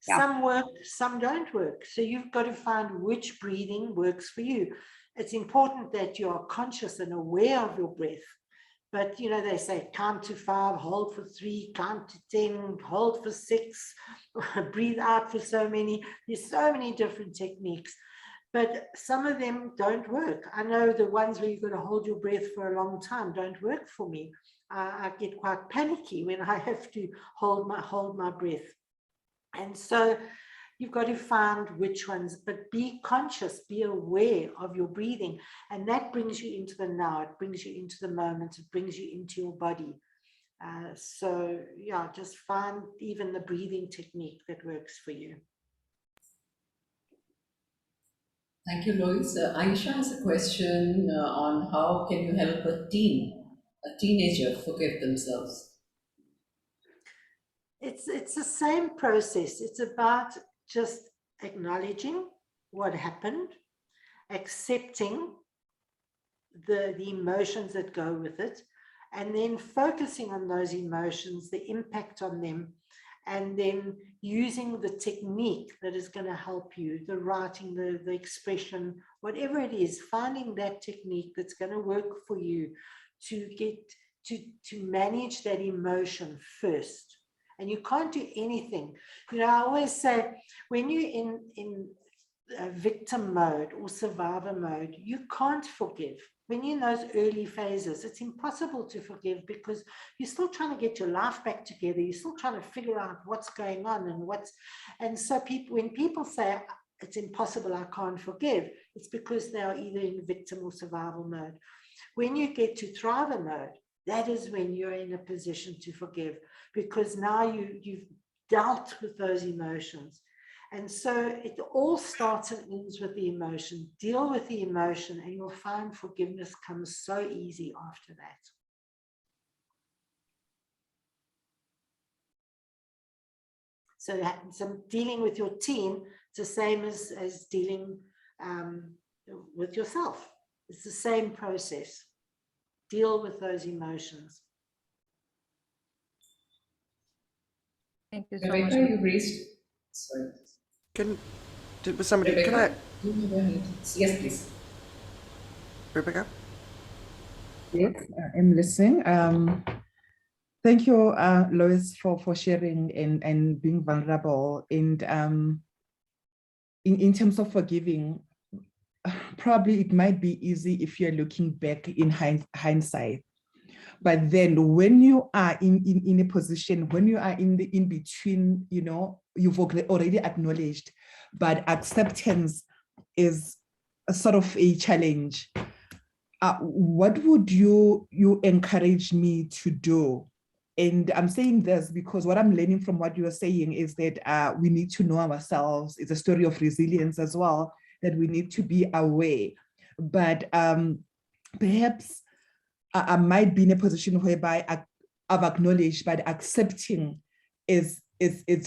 [SPEAKER 2] Yeah. Some work, some don't work. So you've got to find which breathing works for you. It's important that you are conscious and aware of your breath. But, they say count to 5, hold for 3, count to 10, hold for 6, breathe out for so many. There's so many different techniques, but some of them don't work. I know the ones where you've got to hold your breath for a long time don't work for me. I get quite panicky when I have to hold my breath. And so you've got to find which ones, but be conscious, be aware of your breathing. And that brings you into the now, it brings you into the moment, it brings you into your body. So yeah, just find even the breathing technique that works for you.
[SPEAKER 1] Thank you, Lois. Aisha has a question on how can you help a teenager forgive themselves?
[SPEAKER 2] It's the same process. It's about just acknowledging what happened, accepting the emotions that go with it, and then focusing on those emotions, the impact on them, and then using the technique that is going to help you, the writing, the expression, whatever it is, finding that technique that's going to work for you to get to manage that emotion first. And you can't do anything. You know, I always say, when you're in victim mode or survivor mode, you can't forgive. When you're in those early phases, it's impossible to forgive because you're still trying to get your life back together. You're still trying to figure out what's going on and so when people say it's impossible, I can't forgive, it's because they are either in victim or survival mode. When you get to thriver mode, that is when you're in a position to forgive, because now you've dealt with those emotions. And so it all starts and ends with the emotion. Deal with the emotion and you'll find forgiveness comes so easy after that. So dealing with your teen, it's the same as dealing with yourself. It's the same process. Deal with those emotions.
[SPEAKER 4] Thank you so
[SPEAKER 1] Rebecca,
[SPEAKER 4] much.
[SPEAKER 1] you raised. Sorry.
[SPEAKER 3] Was somebody,
[SPEAKER 1] Rebecca, you go ahead. Yes, please.
[SPEAKER 3] Rebecca?
[SPEAKER 6] Yes, I'm listening. Thank you, Lois, for sharing and being vulnerable. And in terms of forgiving, probably it might be easy if you're looking back in hindsight. But then when you are in a position, when you are in between, you know, you've already acknowledged, but acceptance is a sort of a challenge. What would you encourage me to do? And I'm saying this because what I'm learning from what you're saying is that we need to know ourselves. It's a story of resilience as well, that we need to be aware. But perhaps I might be in a position whereby I've acknowledged, but accepting is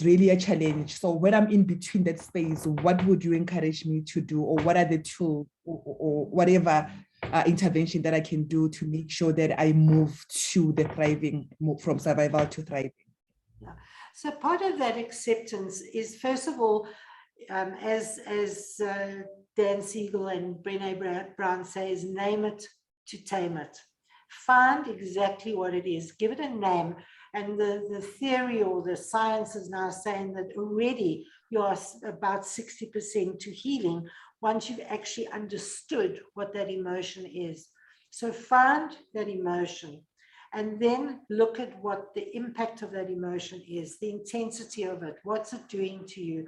[SPEAKER 6] really a challenge. So when I'm in between that space, what would you encourage me to do, or what are the tools or whatever intervention that I can do to make sure that I move to the thriving, move from survival to thriving?
[SPEAKER 2] Yeah. So part of that acceptance is, first of all, as Dan Siegel and Brené Brown says, name it to tame it. Find exactly what it is, give it a name. And the theory or the science is now saying that already you are about 60% to healing once you've actually understood what that emotion is. So find that emotion and then look at what the impact of that emotion is, the intensity of it, what's it doing to you,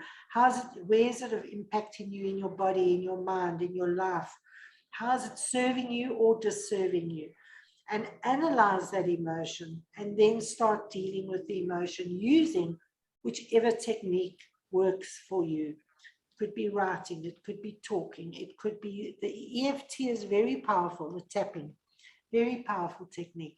[SPEAKER 2] where is it impacting you in your body, in your mind, in your life, how is it serving you or disserving you? And analyze that emotion and then start dealing with the emotion using whichever technique works for you. It could be writing, it could be talking, it could be, the EFT is very powerful, the tapping, very powerful technique,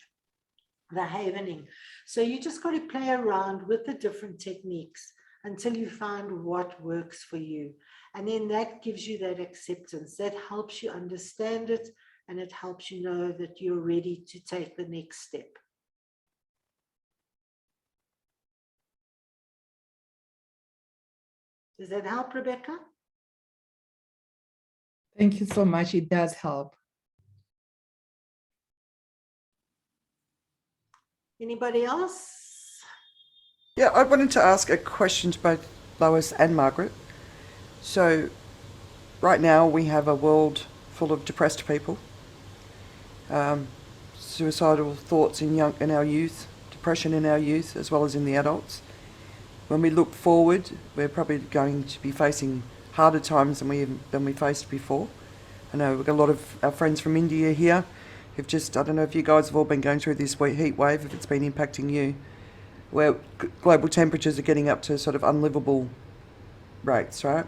[SPEAKER 2] the havening. So you just got to play around with the different techniques until you find what works for you. And then that gives you that acceptance, that helps you understand it, and it helps you know that you're ready to take the next step. Does that help, Rebecca?
[SPEAKER 6] Thank you so much. It does help.
[SPEAKER 2] Anybody else?
[SPEAKER 3] Yeah, I wanted to ask a question to both Lois and Margaret. So right now we have a world full of depressed people, suicidal thoughts in our youth, depression in our youth as well as in the adults. When we look forward, we're probably going to be facing harder times than we faced before. I know we've got a lot of our friends from India here who've just, I don't know if you guys have all been going through this heat wave, if it's been impacting you, where global temperatures are getting up to sort of unlivable rates, right?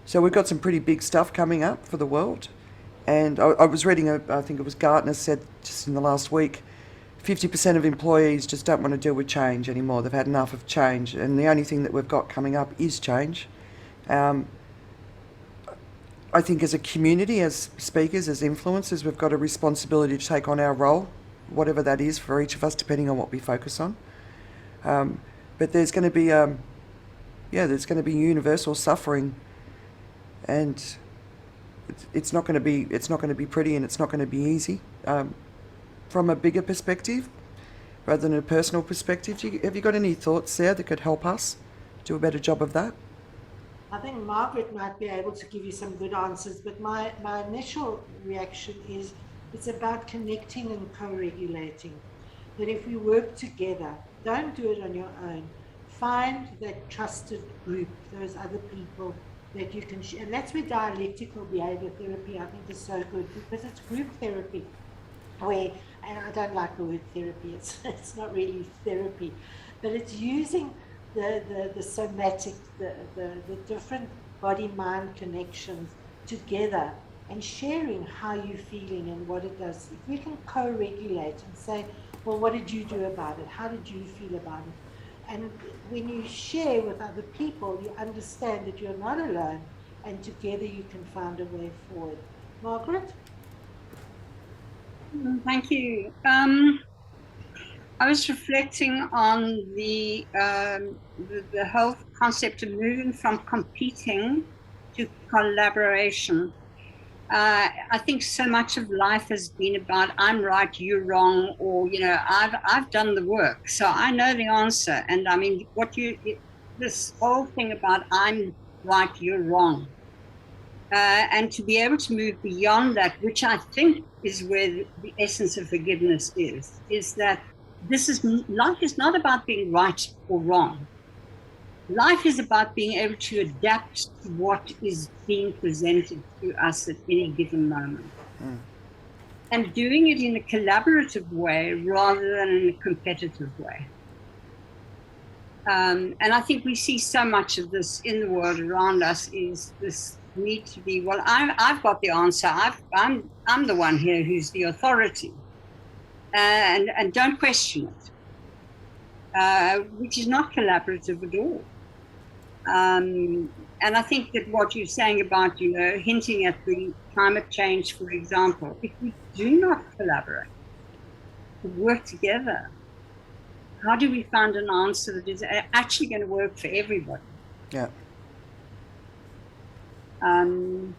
[SPEAKER 3] So we've got some pretty big stuff coming up for the world. And I was reading, I think it was Gartner said just in the last week, 50% of employees just don't want to deal with change anymore. They've had enough of change. And the only thing that we've got coming up is change. I think as a community, as speakers, as influencers, we've got a responsibility to take on our role, whatever that is for each of us, depending on what we focus on. But there's going to be, there's going to be universal suffering, and it's not going to be pretty, and it's not going to be easy. From a bigger perspective, rather than a personal perspective, have you got any thoughts there that could help us do a better job of that?
[SPEAKER 2] I think Margaret might be able to give you some good answers, but my initial reaction is it's about connecting and co-regulating. That if we work together, don't do it on your own. Find that trusted group, those other people that you can share. And that's where dialectical behavior therapy, I think, is so good, because it's group therapy. Where, and I don't like the word therapy, it's not really therapy, but it's using the somatic, the different body-mind connections together and sharing how you're feeling and what it does. If we can co-regulate and say, well, what did you do about it? How did you feel about it? And when you share with other people, you understand that you're not alone, and together you can find a way forward. Margaret?
[SPEAKER 5] Thank you. I was reflecting on the whole concept of moving from competing to collaboration. I think so much of life has been about I'm right, you're wrong, or I've done the work, so I know the answer. And I mean, this whole thing about I'm right, you're wrong, and to be able to move beyond that, which I think is where the essence of forgiveness is that life is not about being right or wrong. Life is about being able to adapt to what is being presented to us at any given moment. And doing it in a collaborative way rather than in a competitive way. And I think we see so much of this in the world around us, is this need to be, well, I've got the answer. I'm the one here who's the authority. And don't question it, which is not collaborative at all. And I think that what you're saying about, hinting at the climate change, for example, if we do not collaborate, work together, how do we find an answer that is actually going to work for everybody?
[SPEAKER 3] Yeah.
[SPEAKER 5] And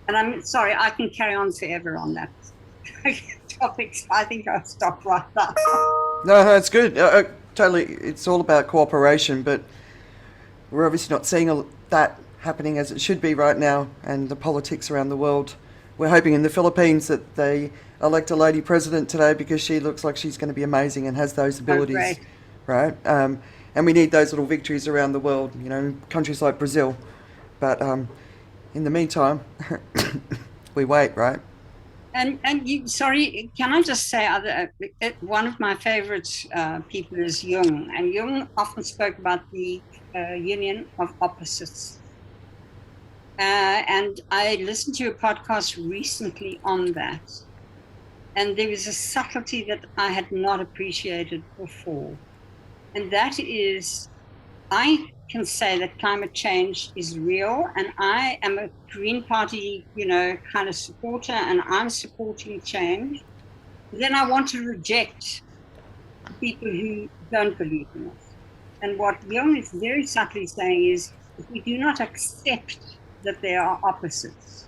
[SPEAKER 5] I'm sorry, I can carry on forever on that topic. So I think I'll stop right now.
[SPEAKER 3] No, it's good. Totally, it's all about cooperation, but we're obviously not seeing that happening as it should be right now, and the politics around the world. We're hoping in the Philippines that they elect a lady president today, because she looks like she's going to be amazing and has those abilities, right? And we need those little victories around the world, countries like Brazil. But in the meantime, we wait, right?
[SPEAKER 5] And sorry, can I just say, one of my favorite people is Jung, and Jung often spoke about the union of opposites. And I listened to a podcast recently on that, and there was a subtlety that I had not appreciated before, and that is, I can say that climate change is real, and I am a Green Party, kind of supporter, and I'm supporting change. Then I want to reject people who don't believe in it. And what Jung is very subtly saying is, if we do not accept that there are opposites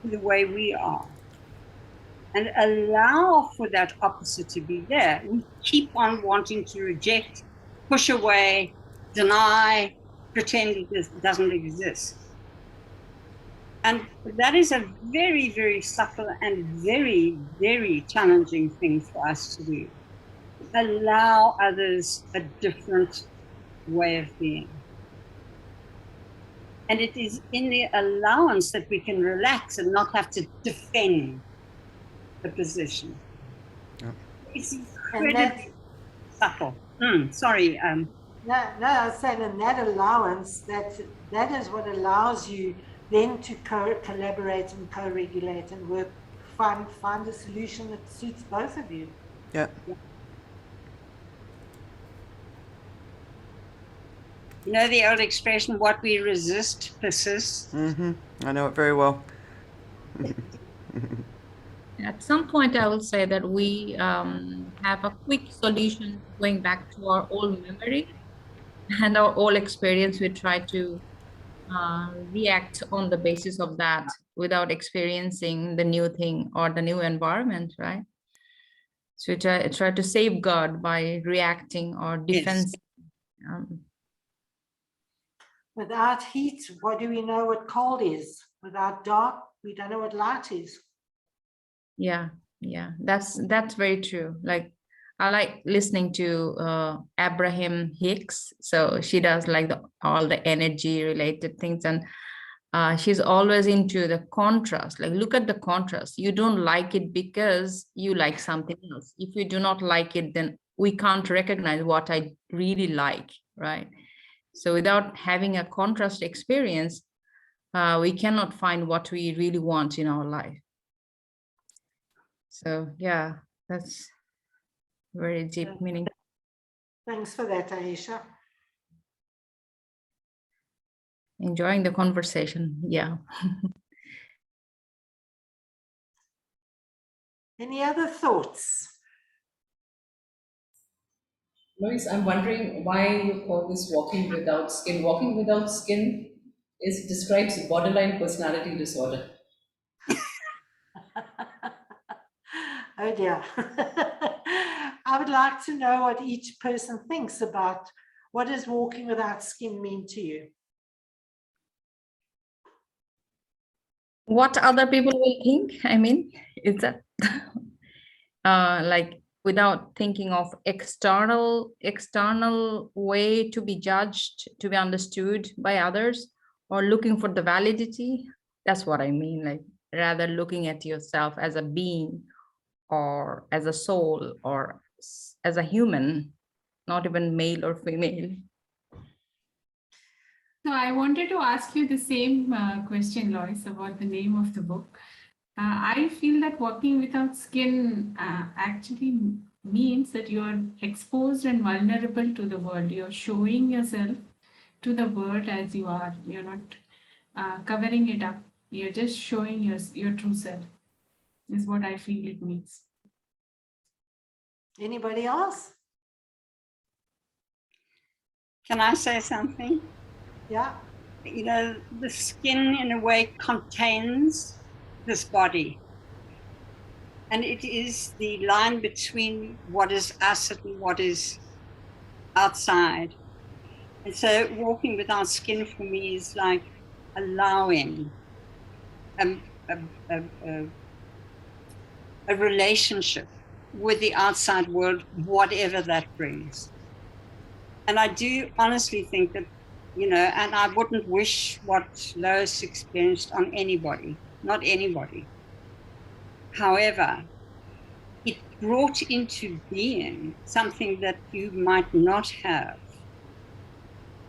[SPEAKER 5] to the way we are, and allow for that opposite to be there, we keep on wanting to reject, push away, deny, pretend it doesn't exist. And that is a very, very subtle and very, very challenging thing for us to do. Allow others a different way of being. And it is in the allowance that we can relax and not have to defend the position.
[SPEAKER 3] Yep.
[SPEAKER 5] It's incredibly subtle. Sorry.
[SPEAKER 2] No, I was saying, in that allowance, that is what allows you then to collaborate and co-regulate and work, find a solution that suits both of you.
[SPEAKER 3] Yeah.
[SPEAKER 5] You know the old expression, what we resist persists.
[SPEAKER 3] I know it very well.
[SPEAKER 7] At some point, I will say that we have a quick solution going back to our old memory and our old experience. We try to react on the basis of that without experiencing the new thing or the new environment, right? So we try to safeguard by reacting or defense.
[SPEAKER 2] Without heat, what do we know what cold is? Without dark, we don't know what light is.
[SPEAKER 7] Yeah, that's very true. Like I like listening to Abraham Hicks. So she does like all the energy related things, and she's always into the contrast. Like look at the contrast. You don't like it because you like something else. If you do not like it, then we can't recognize what I really like, right? So without having a contrast experience, we cannot find what we really want in our life. So yeah, that's very deep meaning.
[SPEAKER 2] Thanks for that, Aisha.
[SPEAKER 7] Enjoying the conversation. Yeah.
[SPEAKER 2] Any other thoughts?
[SPEAKER 1] Lois, I'm wondering why you call this walking without skin. Walking without skin describes borderline personality disorder.
[SPEAKER 2] Oh dear. I would like to know what each person thinks about what does walking without skin mean to you?
[SPEAKER 7] What other people will think? I mean, is that like without thinking of external way to be judged, to be understood by others, or looking for the validity? That's what I mean. Like rather looking at yourself as a being or as a soul or as a human, not even male or female.
[SPEAKER 8] So I wanted to ask you the same question, Lois, about the name of the book. I feel that walking without skin actually means that you are exposed and vulnerable to the world. You're showing yourself to the world as you are. You're not covering it up. You're just showing your true self, is what I feel it means.
[SPEAKER 2] Anybody else?
[SPEAKER 5] Can I say something?
[SPEAKER 2] Yeah.
[SPEAKER 5] You know, the skin in a way contains this body. And it is the line between what is us and what is outside. And so walking without skin for me is like allowing a relationship with the outside world, whatever that brings. And I do honestly think that, you know, and I wouldn't wish what Lois experienced on anybody, not anybody. However, it brought into being something that you might not have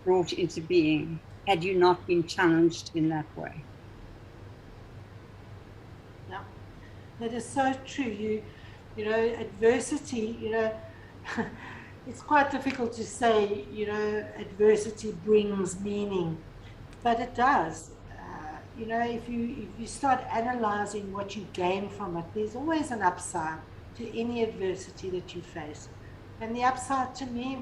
[SPEAKER 5] brought into being had you not been challenged in that way.
[SPEAKER 2] Yeah, that is so true. You know, adversity, you know, it's quite difficult to say, you know, adversity brings meaning, but it does. You know, if you start analyzing what you gain from it, there's always an upside to any adversity that you face. And the upside to me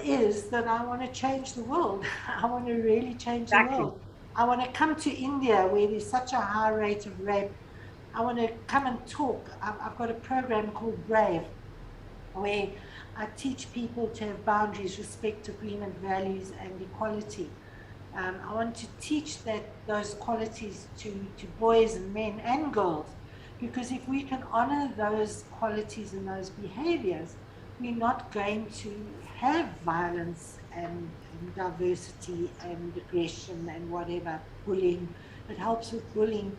[SPEAKER 2] is that I want to change the world. I want to really change the world. I want to come to India where there's such a high rate of rape. I want to come and talk. I've got a program called Brave, where I teach people to have boundaries, respect agreement, values, and equality. I want to teach those qualities to boys and men and girls, because if we can honor those qualities and those behaviors, we're not going to have violence and diversity and aggression and whatever, bullying. It helps with bullying.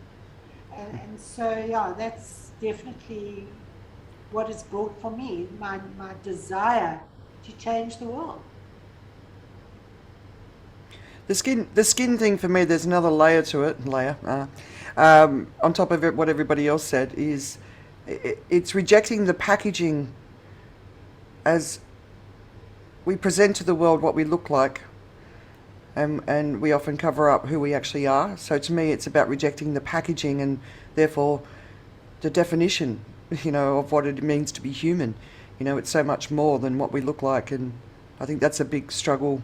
[SPEAKER 2] And so, yeah, that's definitely what it's brought for me, my desire to change the world.
[SPEAKER 3] The skin thing for me, there's another layer to it. On top of it, what everybody else said is, it's rejecting the packaging as we present to the world what we look like and we often cover up who we actually are. So to me, it's about rejecting the packaging and therefore the definition, of what it means to be human. It's so much more than what we look like, and I think that's a big struggle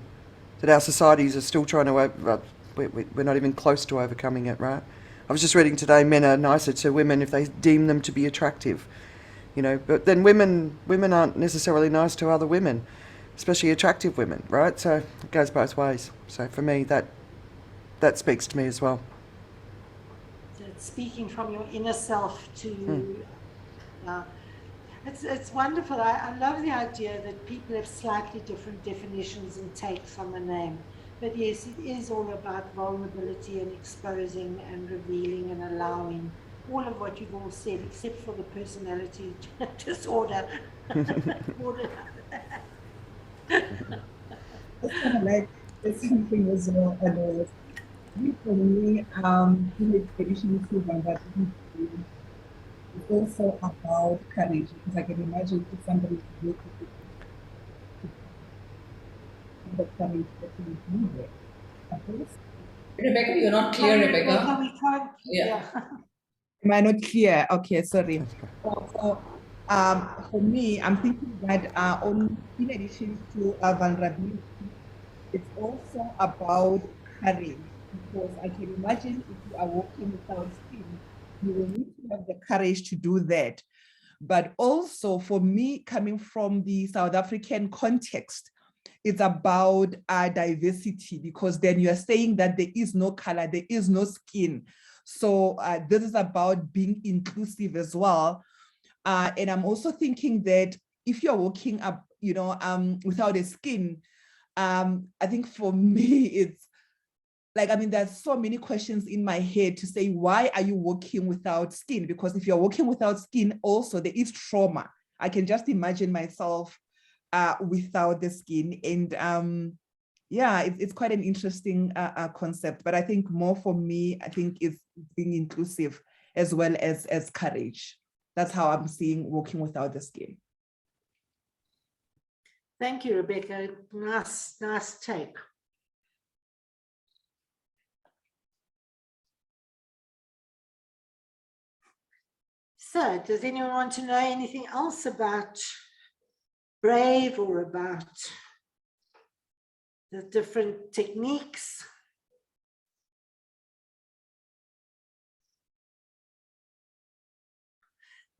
[SPEAKER 3] that our societies are still trying to. We're not even close to overcoming it, right? I was just reading today, men are nicer to women if they deem them to be attractive, but then women aren't necessarily nice to other women, especially attractive women, right? So it goes both ways. So for me, that speaks to me as well.
[SPEAKER 2] So it's speaking from your inner self to, it's wonderful. I love the idea that people have slightly different definitions and takes on the name. But yes, it is all about vulnerability and exposing and revealing and allowing all of what you've all said, except for the personality disorder.
[SPEAKER 6] It's kind of like it's something as well. For me, tradition it's also about courage, because I can imagine if somebody is looking the courage that you do there.
[SPEAKER 1] Rebecca, you're not clear, Rebecca.
[SPEAKER 2] We can't.
[SPEAKER 1] Yeah.
[SPEAKER 6] Am I not clear? Okay, sorry. So, for me, I'm thinking that in addition to vulnerability, it's also about courage, because I can imagine if you are walking without skin, you will need to have the courage to do that. But also for me, coming from the South African context, it's about diversity, because then you are saying that there is no color, there is no skin. So this is about being inclusive as well. And I'm also thinking that if you're walking up, without a skin, I think for me, it's like, there's so many questions in my head to say, why are you walking without skin? Because if you're walking without skin, also there is trauma. I can just imagine myself without the skin. And yeah, it's quite an interesting concept. But I think more for me, I think it's being inclusive as well as courage. That's how I'm seeing walking without the skin.
[SPEAKER 2] Thank you, Rebecca. Nice take. So, does anyone want to know anything else about Brave or about the different techniques?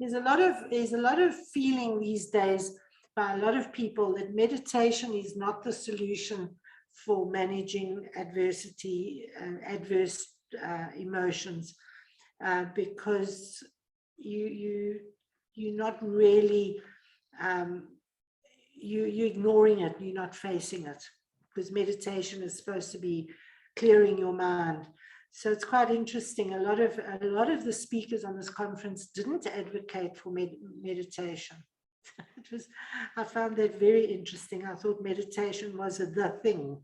[SPEAKER 2] There's a lot of feeling these days by a lot of people that meditation is not the solution for managing adversity and adverse emotions, because you're not really you're ignoring it, you're not facing it, because meditation is supposed to be clearing your mind. So it's quite interesting. A lot of the speakers on this conference didn't advocate for meditation. I found that very interesting. I thought meditation was the thing.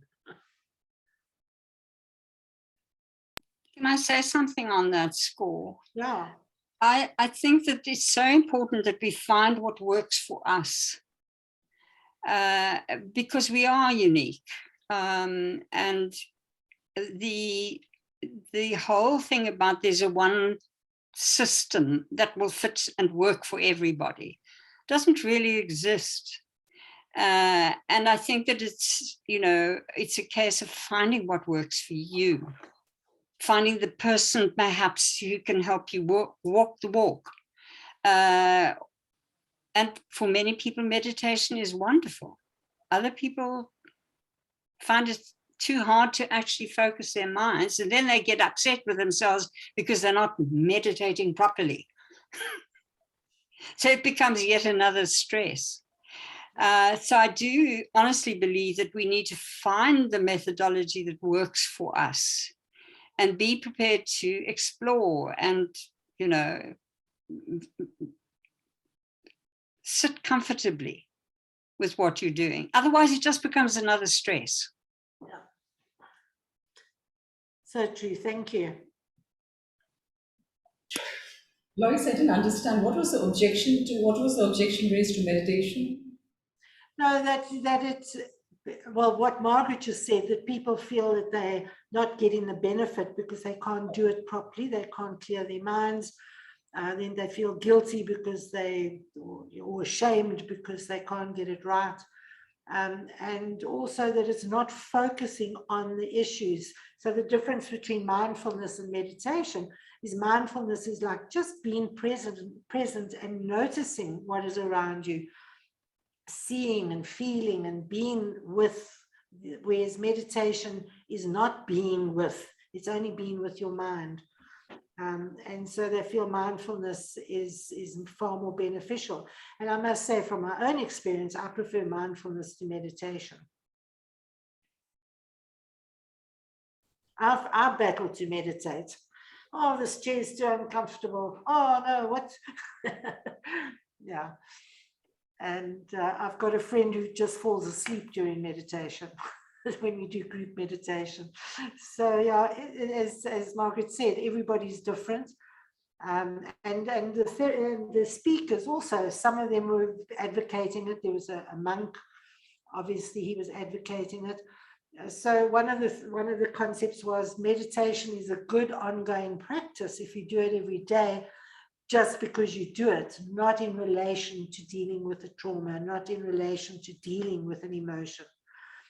[SPEAKER 5] Can I say something on that score?
[SPEAKER 2] Yeah.
[SPEAKER 5] I think that it's so important that we find what works for us, because we are unique. And the whole thing about there's a one system that will fit and work for everybody doesn't really exist. And I think that it's a case of finding what works for you, finding the person perhaps who can help you walk the walk. And for many people, meditation is wonderful. Other people find it too hard to actually focus their minds, and then they get upset with themselves because they're not meditating properly. So it becomes yet another stress. So I do honestly believe that we need to find the methodology that works for us and be prepared to explore and, sit comfortably with what you're doing. Otherwise, it just becomes another stress.
[SPEAKER 2] Yeah. So true. Thank you.
[SPEAKER 1] Lois, I didn't understand. What was the objection raised to meditation?
[SPEAKER 2] No, that it's well, what Margaret just said, that people feel that they're not getting the benefit because they can't do it properly, they can't clear their minds. Then they feel guilty because or ashamed because they can't get it right. And also that it's not focusing on the issues. So the difference between mindfulness and meditation is mindfulness is like just being present and noticing what is around you, seeing and feeling and being with, whereas meditation is not being with, it's only being with your mind. And so they feel mindfulness is far more beneficial. And I must say, from my own experience, I prefer mindfulness to meditation. I've battled to meditate. Oh, this chair is too uncomfortable. Oh no, what? Yeah. And I've got a friend who just falls asleep during meditation. When we do group meditation. So yeah, as Margaret said, everybody's different. And the speakers also, some of them were advocating it. There was a monk, obviously he was advocating it. So one of the concepts was meditation is a good ongoing practice if you do it every day, just because you do it, not in relation to dealing with a trauma, not in relation to dealing with an emotion.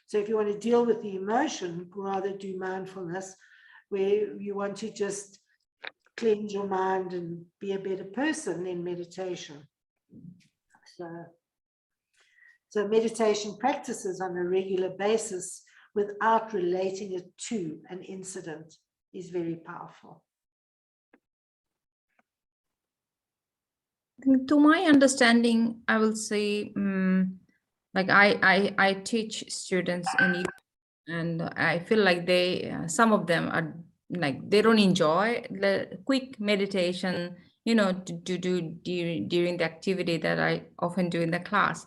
[SPEAKER 2] So if you want to deal with the emotion, rather do mindfulness, where you want to just cleanse your mind and be a better person in meditation. So meditation practices on a regular basis without relating it to an incident is very powerful.
[SPEAKER 7] To my understanding, I will say, like I teach students in youth, and I feel like some of them are like they don't enjoy the quick meditation, to do during the activity that I often do in the class.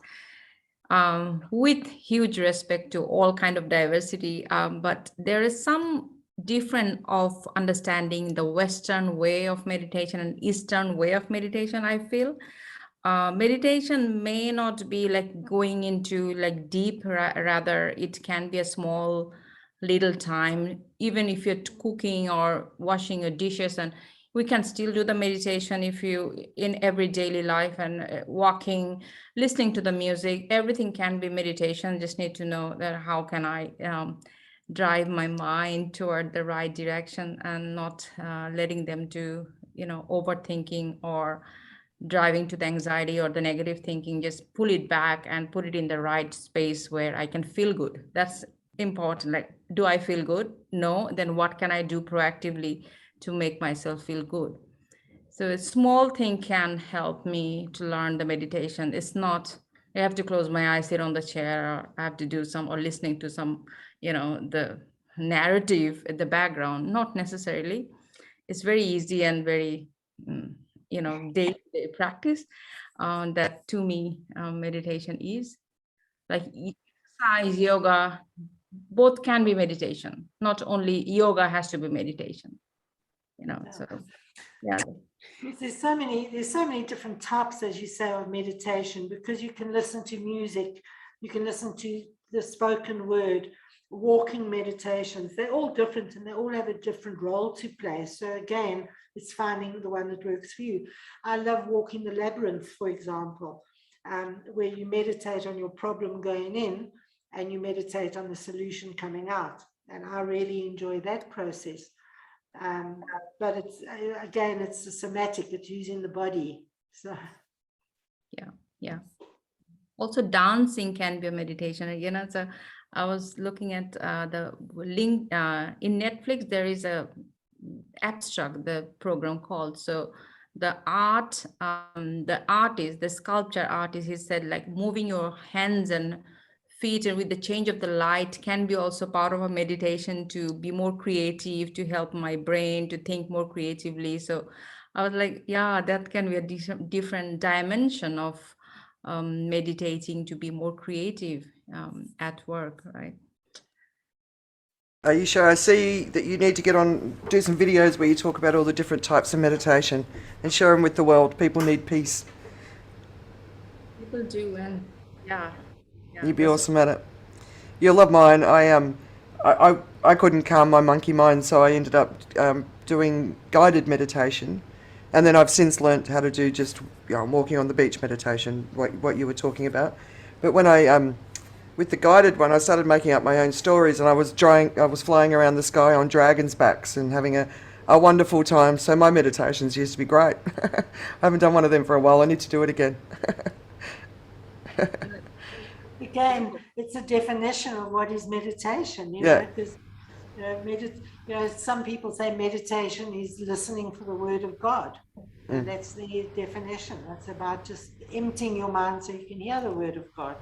[SPEAKER 7] With huge respect to all kind of diversity, but there is some different of understanding the Western way of meditation and Eastern way of meditation. I feel meditation may not be like going into like deep, rather it can be a small little time, even if you're cooking or washing your dishes, and we can still do the meditation if you in every daily life, and walking, listening to the music, everything can be meditation. Just need to know that how can I drive my mind toward the right direction and not letting them do overthinking or driving to the anxiety or the negative thinking. Just pull it back and put it in the right space where I can feel good. That's important. Like, do I feel good? No. Then what can I do proactively to make myself feel good? So a small thing can help me to learn the meditation. It's not, I have to close my eyes, sit on the chair, or I have to do some, or listening to some, the narrative in the background. Not necessarily. It's very easy and very, day-to-day practice. That to me, meditation is like exercise, yoga, both can be meditation. Not only yoga has to be meditation, so yeah.
[SPEAKER 2] There's so many different types, as you say, of meditation, because you can listen to music, you can listen to the spoken word, walking meditations. They're all different and they all have a different role to play. So again, it's finding the one that works for you. I love walking the labyrinth, for example, where you meditate on your problem going in and you meditate on the solution coming out. And I really enjoy that process. But it's again, it's the somatic, it's using the body. So
[SPEAKER 7] yeah. Also dancing can be a meditation, so I was looking at the link in Netflix. There is a abstract, the program called, so the artist, the sculpture artist, he said like moving your hands and feet and with the change of the light can be also part of a meditation to be more creative, to help my brain to think more creatively. So I was like, yeah, that can be a different dimension of meditating to be more creative at work, right?
[SPEAKER 3] Aisha, I see that you need to do some videos where you talk about all the different types of meditation and share them with the world. People need peace.
[SPEAKER 7] People do, and yeah.
[SPEAKER 3] You'd be awesome at it. You'll love mine. I couldn't calm my monkey mind, so I ended up doing guided meditation, and then I've since learnt how to do just walking on the beach meditation, what you were talking about. But when I with the guided one, I started making up my own stories, and I was flying around the sky on dragons' backs and having a wonderful time. So my meditations used to be great. I haven't done one of them for a while. I need to do it again.
[SPEAKER 2] Again, it's a definition of what is meditation, you
[SPEAKER 3] Yeah.
[SPEAKER 2] know, because some people say meditation is listening for the word of God. And that's the definition. That's about just emptying your mind so you can hear the word of God.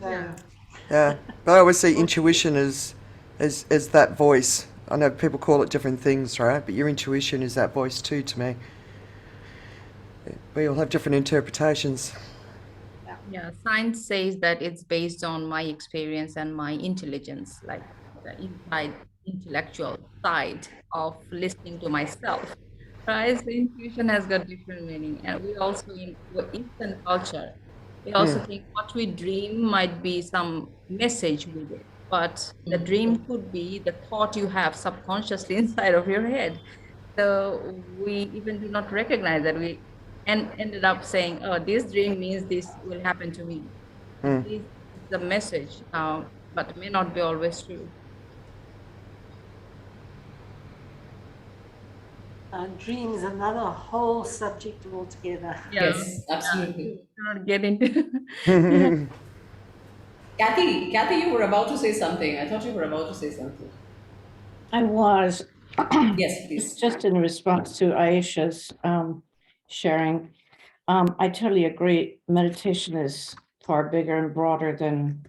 [SPEAKER 3] Yeah, but I always see intuition as that voice. I know people call it different things, right? But your intuition is that voice too, to me. We all have different interpretations.
[SPEAKER 7] Yeah, science says that it's based on my experience and my intelligence, like the intellectual side of listening to myself. Right? So intuition has got different meaning. And we also in Eastern culture, we also think what we dream might be some message with it. But the dream could be the thought you have subconsciously inside of your head. So we even do not recognize that we ended up saying, oh, this dream means this will happen to me. This is the message, but may not be always true.
[SPEAKER 2] Dreams, another whole subject altogether.
[SPEAKER 1] Yes, absolutely.
[SPEAKER 7] Not get into.
[SPEAKER 1] Kathy, you were about to say something. I thought you were about to say something.
[SPEAKER 9] I was.
[SPEAKER 1] Yes, please.
[SPEAKER 9] Just in response to Aisha's sharing, I totally agree. Meditation is far bigger and broader than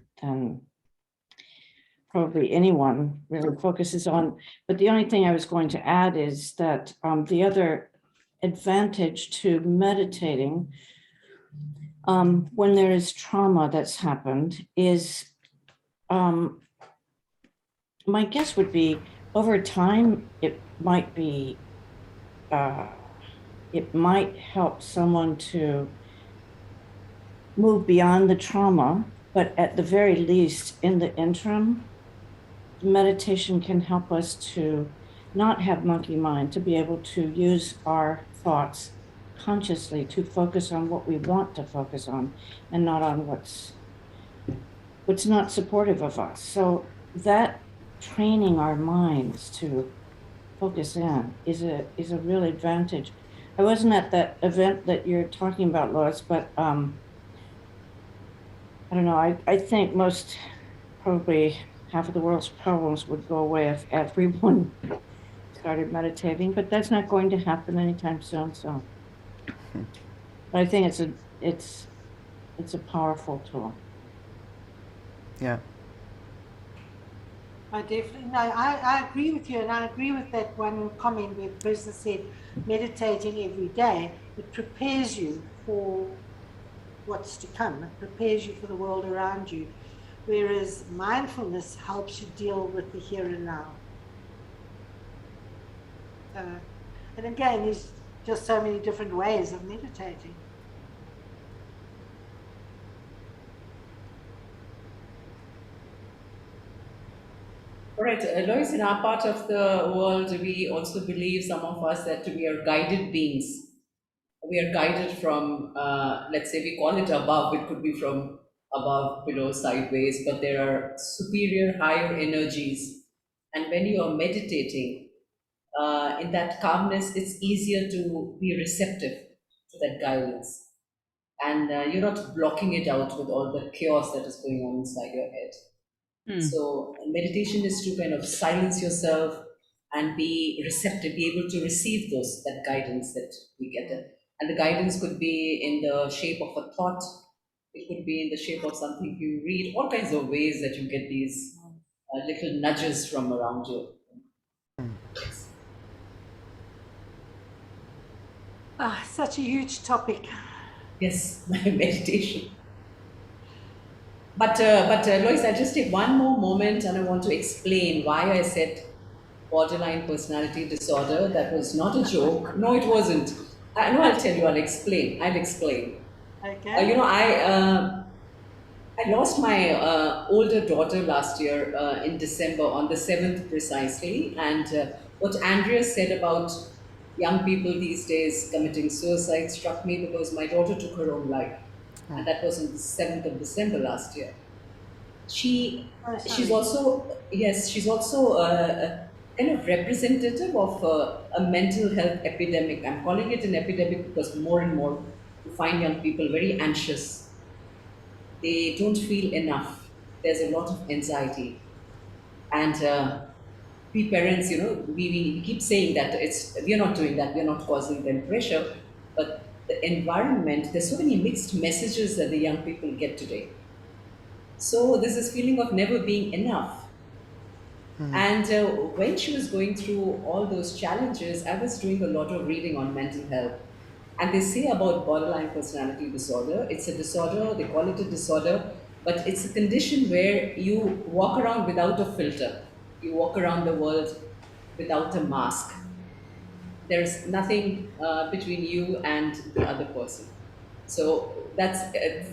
[SPEAKER 9] probably anyone really focuses on. But the only thing I was going to add is that the other advantage to meditating when there is trauma that's happened is, my guess would be over time, it might help someone to move beyond the trauma, but at the very least in the interim, meditation can help us to not have monkey mind, to be able to use our thoughts consciously to focus on what we want to focus on and not on what's not supportive of us. So that training our minds to focus in is a real advantage. I wasn't at that event that you're talking about, Lois, but I don't know. I think most, probably half of the world's problems would go away if everyone started meditating, but that's not going to happen anytime soon. So, but I think it's a powerful tool.
[SPEAKER 3] Yeah.
[SPEAKER 2] I definitely, no, I agree with you, and I agree with that one comment where the person said meditating every day, it prepares you for what's to come, it prepares you for the world around you, whereas mindfulness helps you deal with the here and now. And again, there's just so many different ways of meditating.
[SPEAKER 1] All right, Lois, in our part of the world, we also believe, some of us, that we are guided beings. We are guided from, let's say we call it above, it could be from above, below, sideways, but there are superior, higher energies. And when you are meditating, in that calmness, it's easier to be receptive to that guidance. And you're not blocking it out with all the chaos that is going on inside your head. So meditation is to kind of silence yourself and be receptive, be able to receive that guidance that we get. And the guidance could be in the shape of a thought. It could be in the shape of something you read, all kinds of ways that you get these little nudges from around you.
[SPEAKER 2] Such a huge topic.
[SPEAKER 1] Yes, meditation. But Lois, I'll just take one more moment and I want to explain why I said borderline personality disorder. That was not a joke. No, it wasn't. I'll tell you, I'll explain.
[SPEAKER 2] Okay.
[SPEAKER 1] I lost my older daughter last year in December, on the 7th precisely. And what Andrea said about young people these days committing suicide struck me, because my daughter took her own life. And that was on the 7th of December last year.
[SPEAKER 2] Oh,
[SPEAKER 1] She's
[SPEAKER 2] sorry.
[SPEAKER 1] also, yes, she's also a kind of representative of a mental health epidemic. I'm calling it an epidemic because more and more you find young people very anxious. They don't feel enough. There's a lot of anxiety. And we parents, we keep saying that we're not doing that, we're not causing them pressure. But the environment, there's so many mixed messages that the young people get today. So there's this feeling of never being enough. And when she was going through all those challenges, I was doing a lot of reading on mental health. And they say about borderline personality disorder, it's a disorder, they call it a disorder, but it's a condition where you walk around without a filter. You walk around the world without a mask. There's nothing between you and the other person. So that's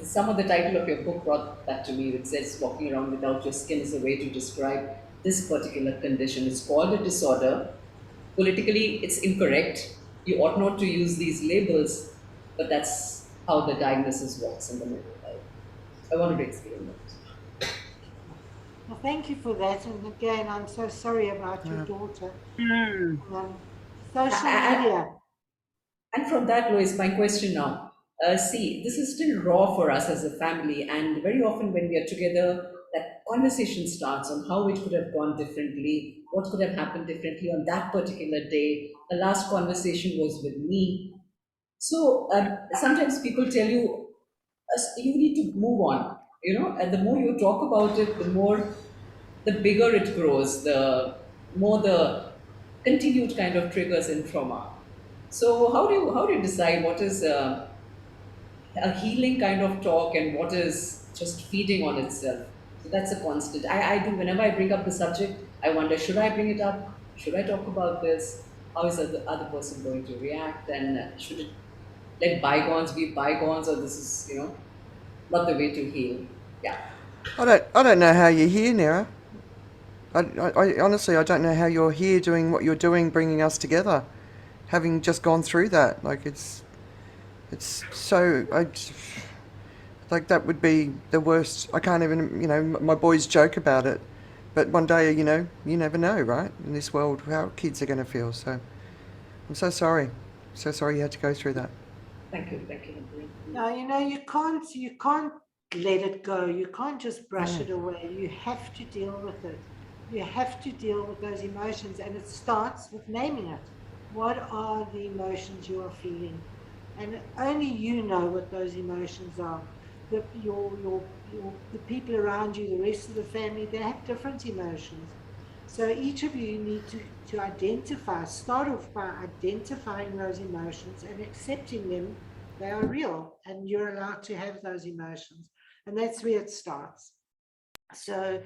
[SPEAKER 1] some of the title of your book brought that to me. It says walking around without your skin is a way to describe this particular condition. It's called a disorder. Politically, it's incorrect. You ought not to use these labels, but that's how the diagnosis works in the mental health. I wanted to explain that.
[SPEAKER 2] Well, thank you for that. And again, I'm so sorry about your daughter. Social media.
[SPEAKER 1] And from that, Lois, my question now. See, this is still raw for us as a family, and very often when we are together, that conversation starts on how it could have gone differently, what could have happened differently on that particular day. The last conversation was with me. So sometimes people tell you, you need to move on, and the more you talk about it, the bigger it grows, the more the continued kind of triggers in trauma. So how do you decide what is a healing kind of talk and what is just feeding on itself? So that's a constant. I do, whenever I bring up the subject, I wonder, should I bring it up? Should I talk about this? How is the other person going to react? And should it let bygones be bygones, or this is not the way to heal? Yeah.
[SPEAKER 3] I don't know how you're here, Nera. I honestly, I don't know how you're here doing what you're doing, bringing us together, having just gone through that. Like it's so like that would be the worst. I can't even, my boys joke about it, but one day, you never know, right? In this world, how kids are going to feel. So I'm so sorry, you had to go through that.
[SPEAKER 1] Thank you.
[SPEAKER 2] Now, you can't let it go. You can't just brush it away. You have to deal with it. You have to deal with those emotions, and it starts with naming it. What are the emotions you are feeling? And only you know what those emotions are. The people around you, the rest of the family, they have different emotions. So each of you need to identify, start off by identifying those emotions and accepting them. They are real, and you're allowed to have those emotions. And that's where it starts. So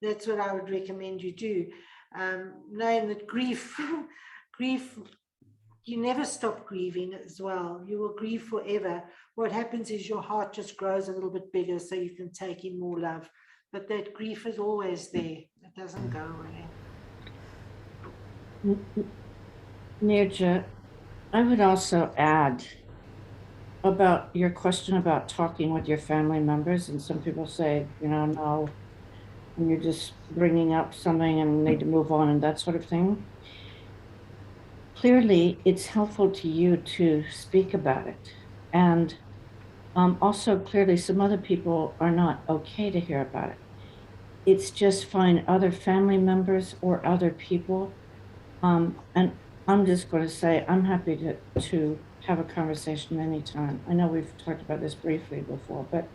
[SPEAKER 2] that's what I would recommend you do. Knowing that grief, you never stop grieving as well. You will grieve forever. What happens is your heart just grows a little bit bigger so you can take in more love. But that grief is always there. It doesn't go away.
[SPEAKER 9] Nirja, I would also add about your question about talking with your family members. And some people say, no, and you're just bringing up something and need to move on and that sort of thing. Clearly, it's helpful to you to speak about it. And also, clearly, some other people are not okay to hear about it. It's just find other family members or other people. And I'm just going to say, I'm happy to have a conversation anytime. I know we've talked about this briefly before, but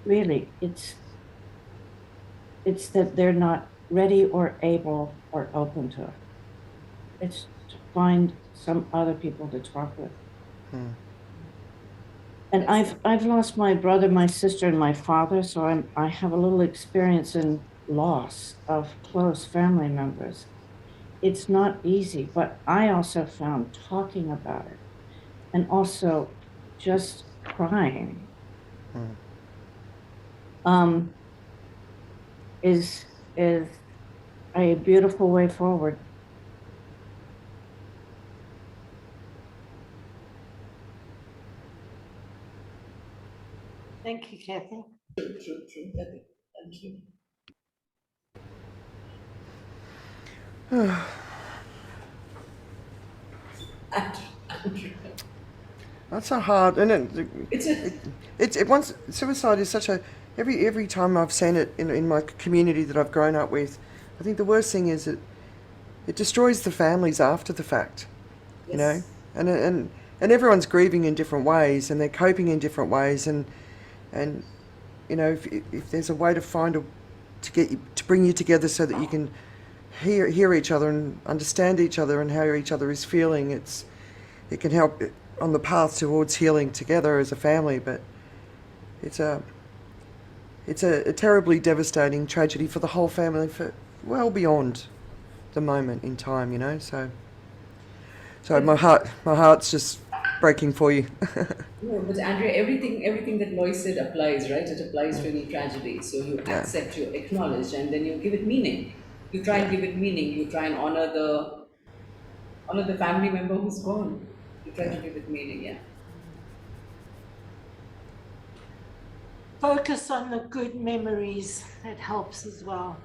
[SPEAKER 9] really, it's that they're not ready or able or open to it. It's to find some other people to talk with. And I've lost my brother, my sister, and my father, so I have a little experience in loss of close family members. It's not easy, but I also found talking about it and also just crying um, is a beautiful way forward.
[SPEAKER 2] Thank you, Kathy.
[SPEAKER 1] True. Thank you. Andrew.
[SPEAKER 3] That's so hard, and
[SPEAKER 1] It's a
[SPEAKER 3] it once suicide is such a every time I've seen it in my community that I've grown up with, I think the worst thing is it destroys the families after the fact, you know,
[SPEAKER 1] yes.
[SPEAKER 3] and everyone's grieving in different ways and they're coping in different ways, and you know, if there's a way to find to get you to bring you together so that you can hear each other and understand each other and how each other is feeling, it can help on the path towards healing together as a family. But it's a terribly devastating tragedy for the whole family, for well beyond the moment in time, you know. So my heart's just breaking for you.
[SPEAKER 1] No, but Andrea, everything that Lois said applies, right? It applies to any tragedy. So you accept, you acknowledge, and then you give it meaning. You try and give it meaning. You try and honor the family member who's gone. You try to give it meaning, yeah.
[SPEAKER 2] Focus on the good memories. That helps as well.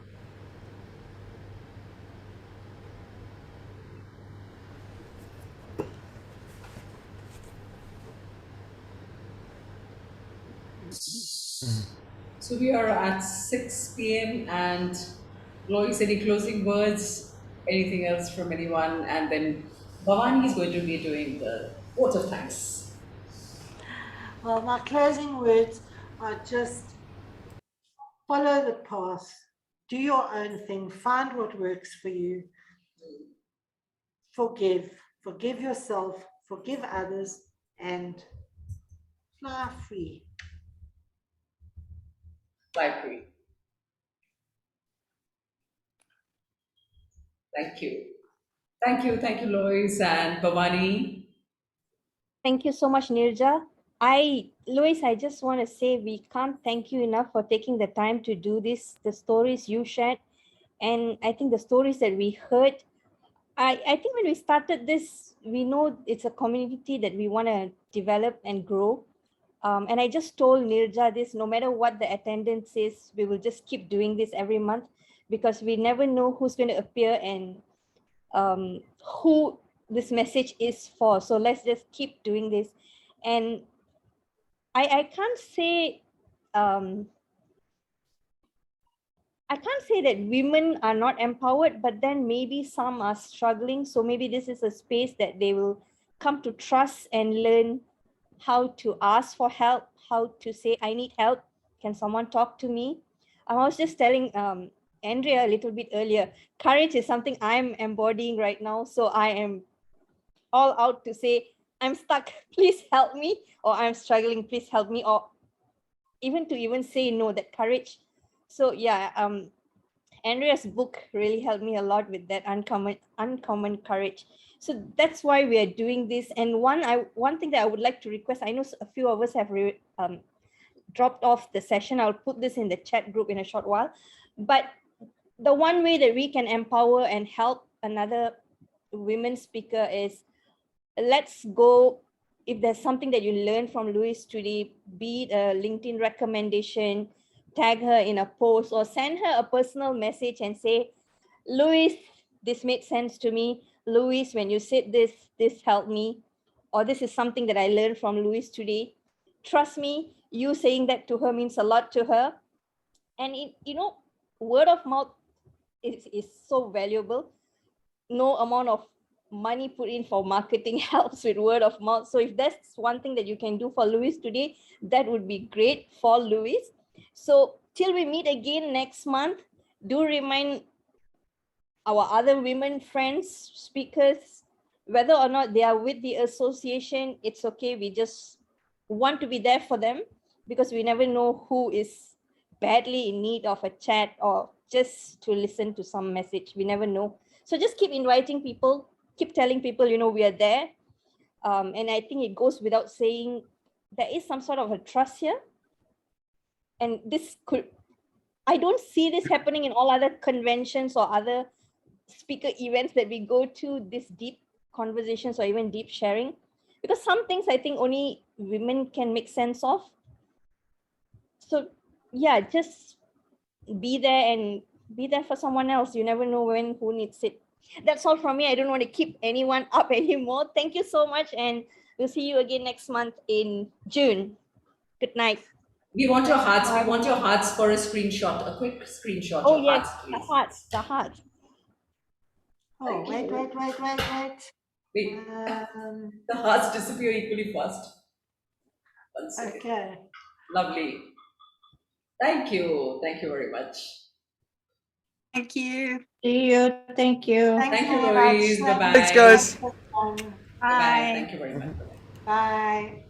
[SPEAKER 1] So we are at 6 p.m. and Lois, any closing words? Anything else from anyone? And then Bhavani is going to be doing the vote of thanks.
[SPEAKER 2] Well, my closing words are just follow the path, do your own thing, find what works for you, forgive yourself, forgive others, and fly free.
[SPEAKER 1] Fly free. Thank you. Thank you, Lois and Bhavani.
[SPEAKER 4] Thank you so much, Nirja. Louis, I just want to say we can't thank you enough for taking the time to do this, the stories you shared. And I think the stories that we heard, I think when we started this, we know it's a community that we want to develop and grow. And I just told Nirja this, no matter what the attendance is, we will just keep doing this every month because we never know who's going to appear and who this message is for. So let's just keep doing this. And I can't say I can't say that women are not empowered, but then maybe some are struggling. So maybe this is a space that they will come to trust and learn how to ask for help, how to say, I need help. Can someone talk to me? I was just telling Andrea a little bit earlier, courage is something I'm embodying right now. So I am all out to say, I'm stuck, please help me, or I'm struggling, please help me, or even to say no, that courage. So yeah, Andrea's book really helped me a lot with that uncommon courage. So that's why we are doing this. And one thing that I would like to request, I know a few of us have dropped off the session. I'll put this in the chat group in a short while. But the one way that we can empower and help another women speaker is, let's go, if there's something that you learned from Louise today, be it a LinkedIn recommendation, tag her in a post or send her a personal message and say, Louise, this made sense to me. Louise, when you said this helped me. Or this is something that I learned from Louise today. Trust me, you saying that to her means a lot to her. And word of mouth is so valuable. No amount of money put in for marketing helps with word of mouth. So if that's one thing that you can do for Louise today, that would be great for Louise. So till we meet again next month, do remind our other women friends, speakers, whether or not they are with the association, it's okay. We just want to be there for them because we never know who is badly in need of a chat or just to listen to some message. We never know. So just keep inviting people, keep telling people, we are there. And I think it goes without saying, there is some sort of a trust here. and this could, I don't see this happening in all other conventions or other speaker events that we go to, this deep conversations or even deep sharing, because some things I think only women can make sense of. So yeah, just be there and be there for someone else. You never know when, who needs it. That's all from me. I don't want to keep anyone up anymore. Thank you so much, and we'll see you again next month in June. Good night.
[SPEAKER 1] We want your hearts. We want your hearts for a screenshot, a quick screenshot.
[SPEAKER 4] Oh
[SPEAKER 1] Your
[SPEAKER 4] yes,
[SPEAKER 1] hearts,
[SPEAKER 4] the
[SPEAKER 1] please.
[SPEAKER 4] hearts, the hearts.
[SPEAKER 2] Oh,
[SPEAKER 1] Thank
[SPEAKER 2] wait.
[SPEAKER 1] you. Wait,
[SPEAKER 2] Um,
[SPEAKER 1] the hearts disappear equally fast. 1 second.
[SPEAKER 2] okay.
[SPEAKER 1] Lovely. Thank you. Thank you very much.
[SPEAKER 5] Thank you.
[SPEAKER 9] See you. Thank you.
[SPEAKER 2] Thanks
[SPEAKER 1] Thank you,
[SPEAKER 2] very much.
[SPEAKER 1] Louise. Bye-bye.
[SPEAKER 3] Thanks, guys.
[SPEAKER 1] Bye-bye.
[SPEAKER 5] Bye.
[SPEAKER 1] Thank you very much.
[SPEAKER 2] Bye.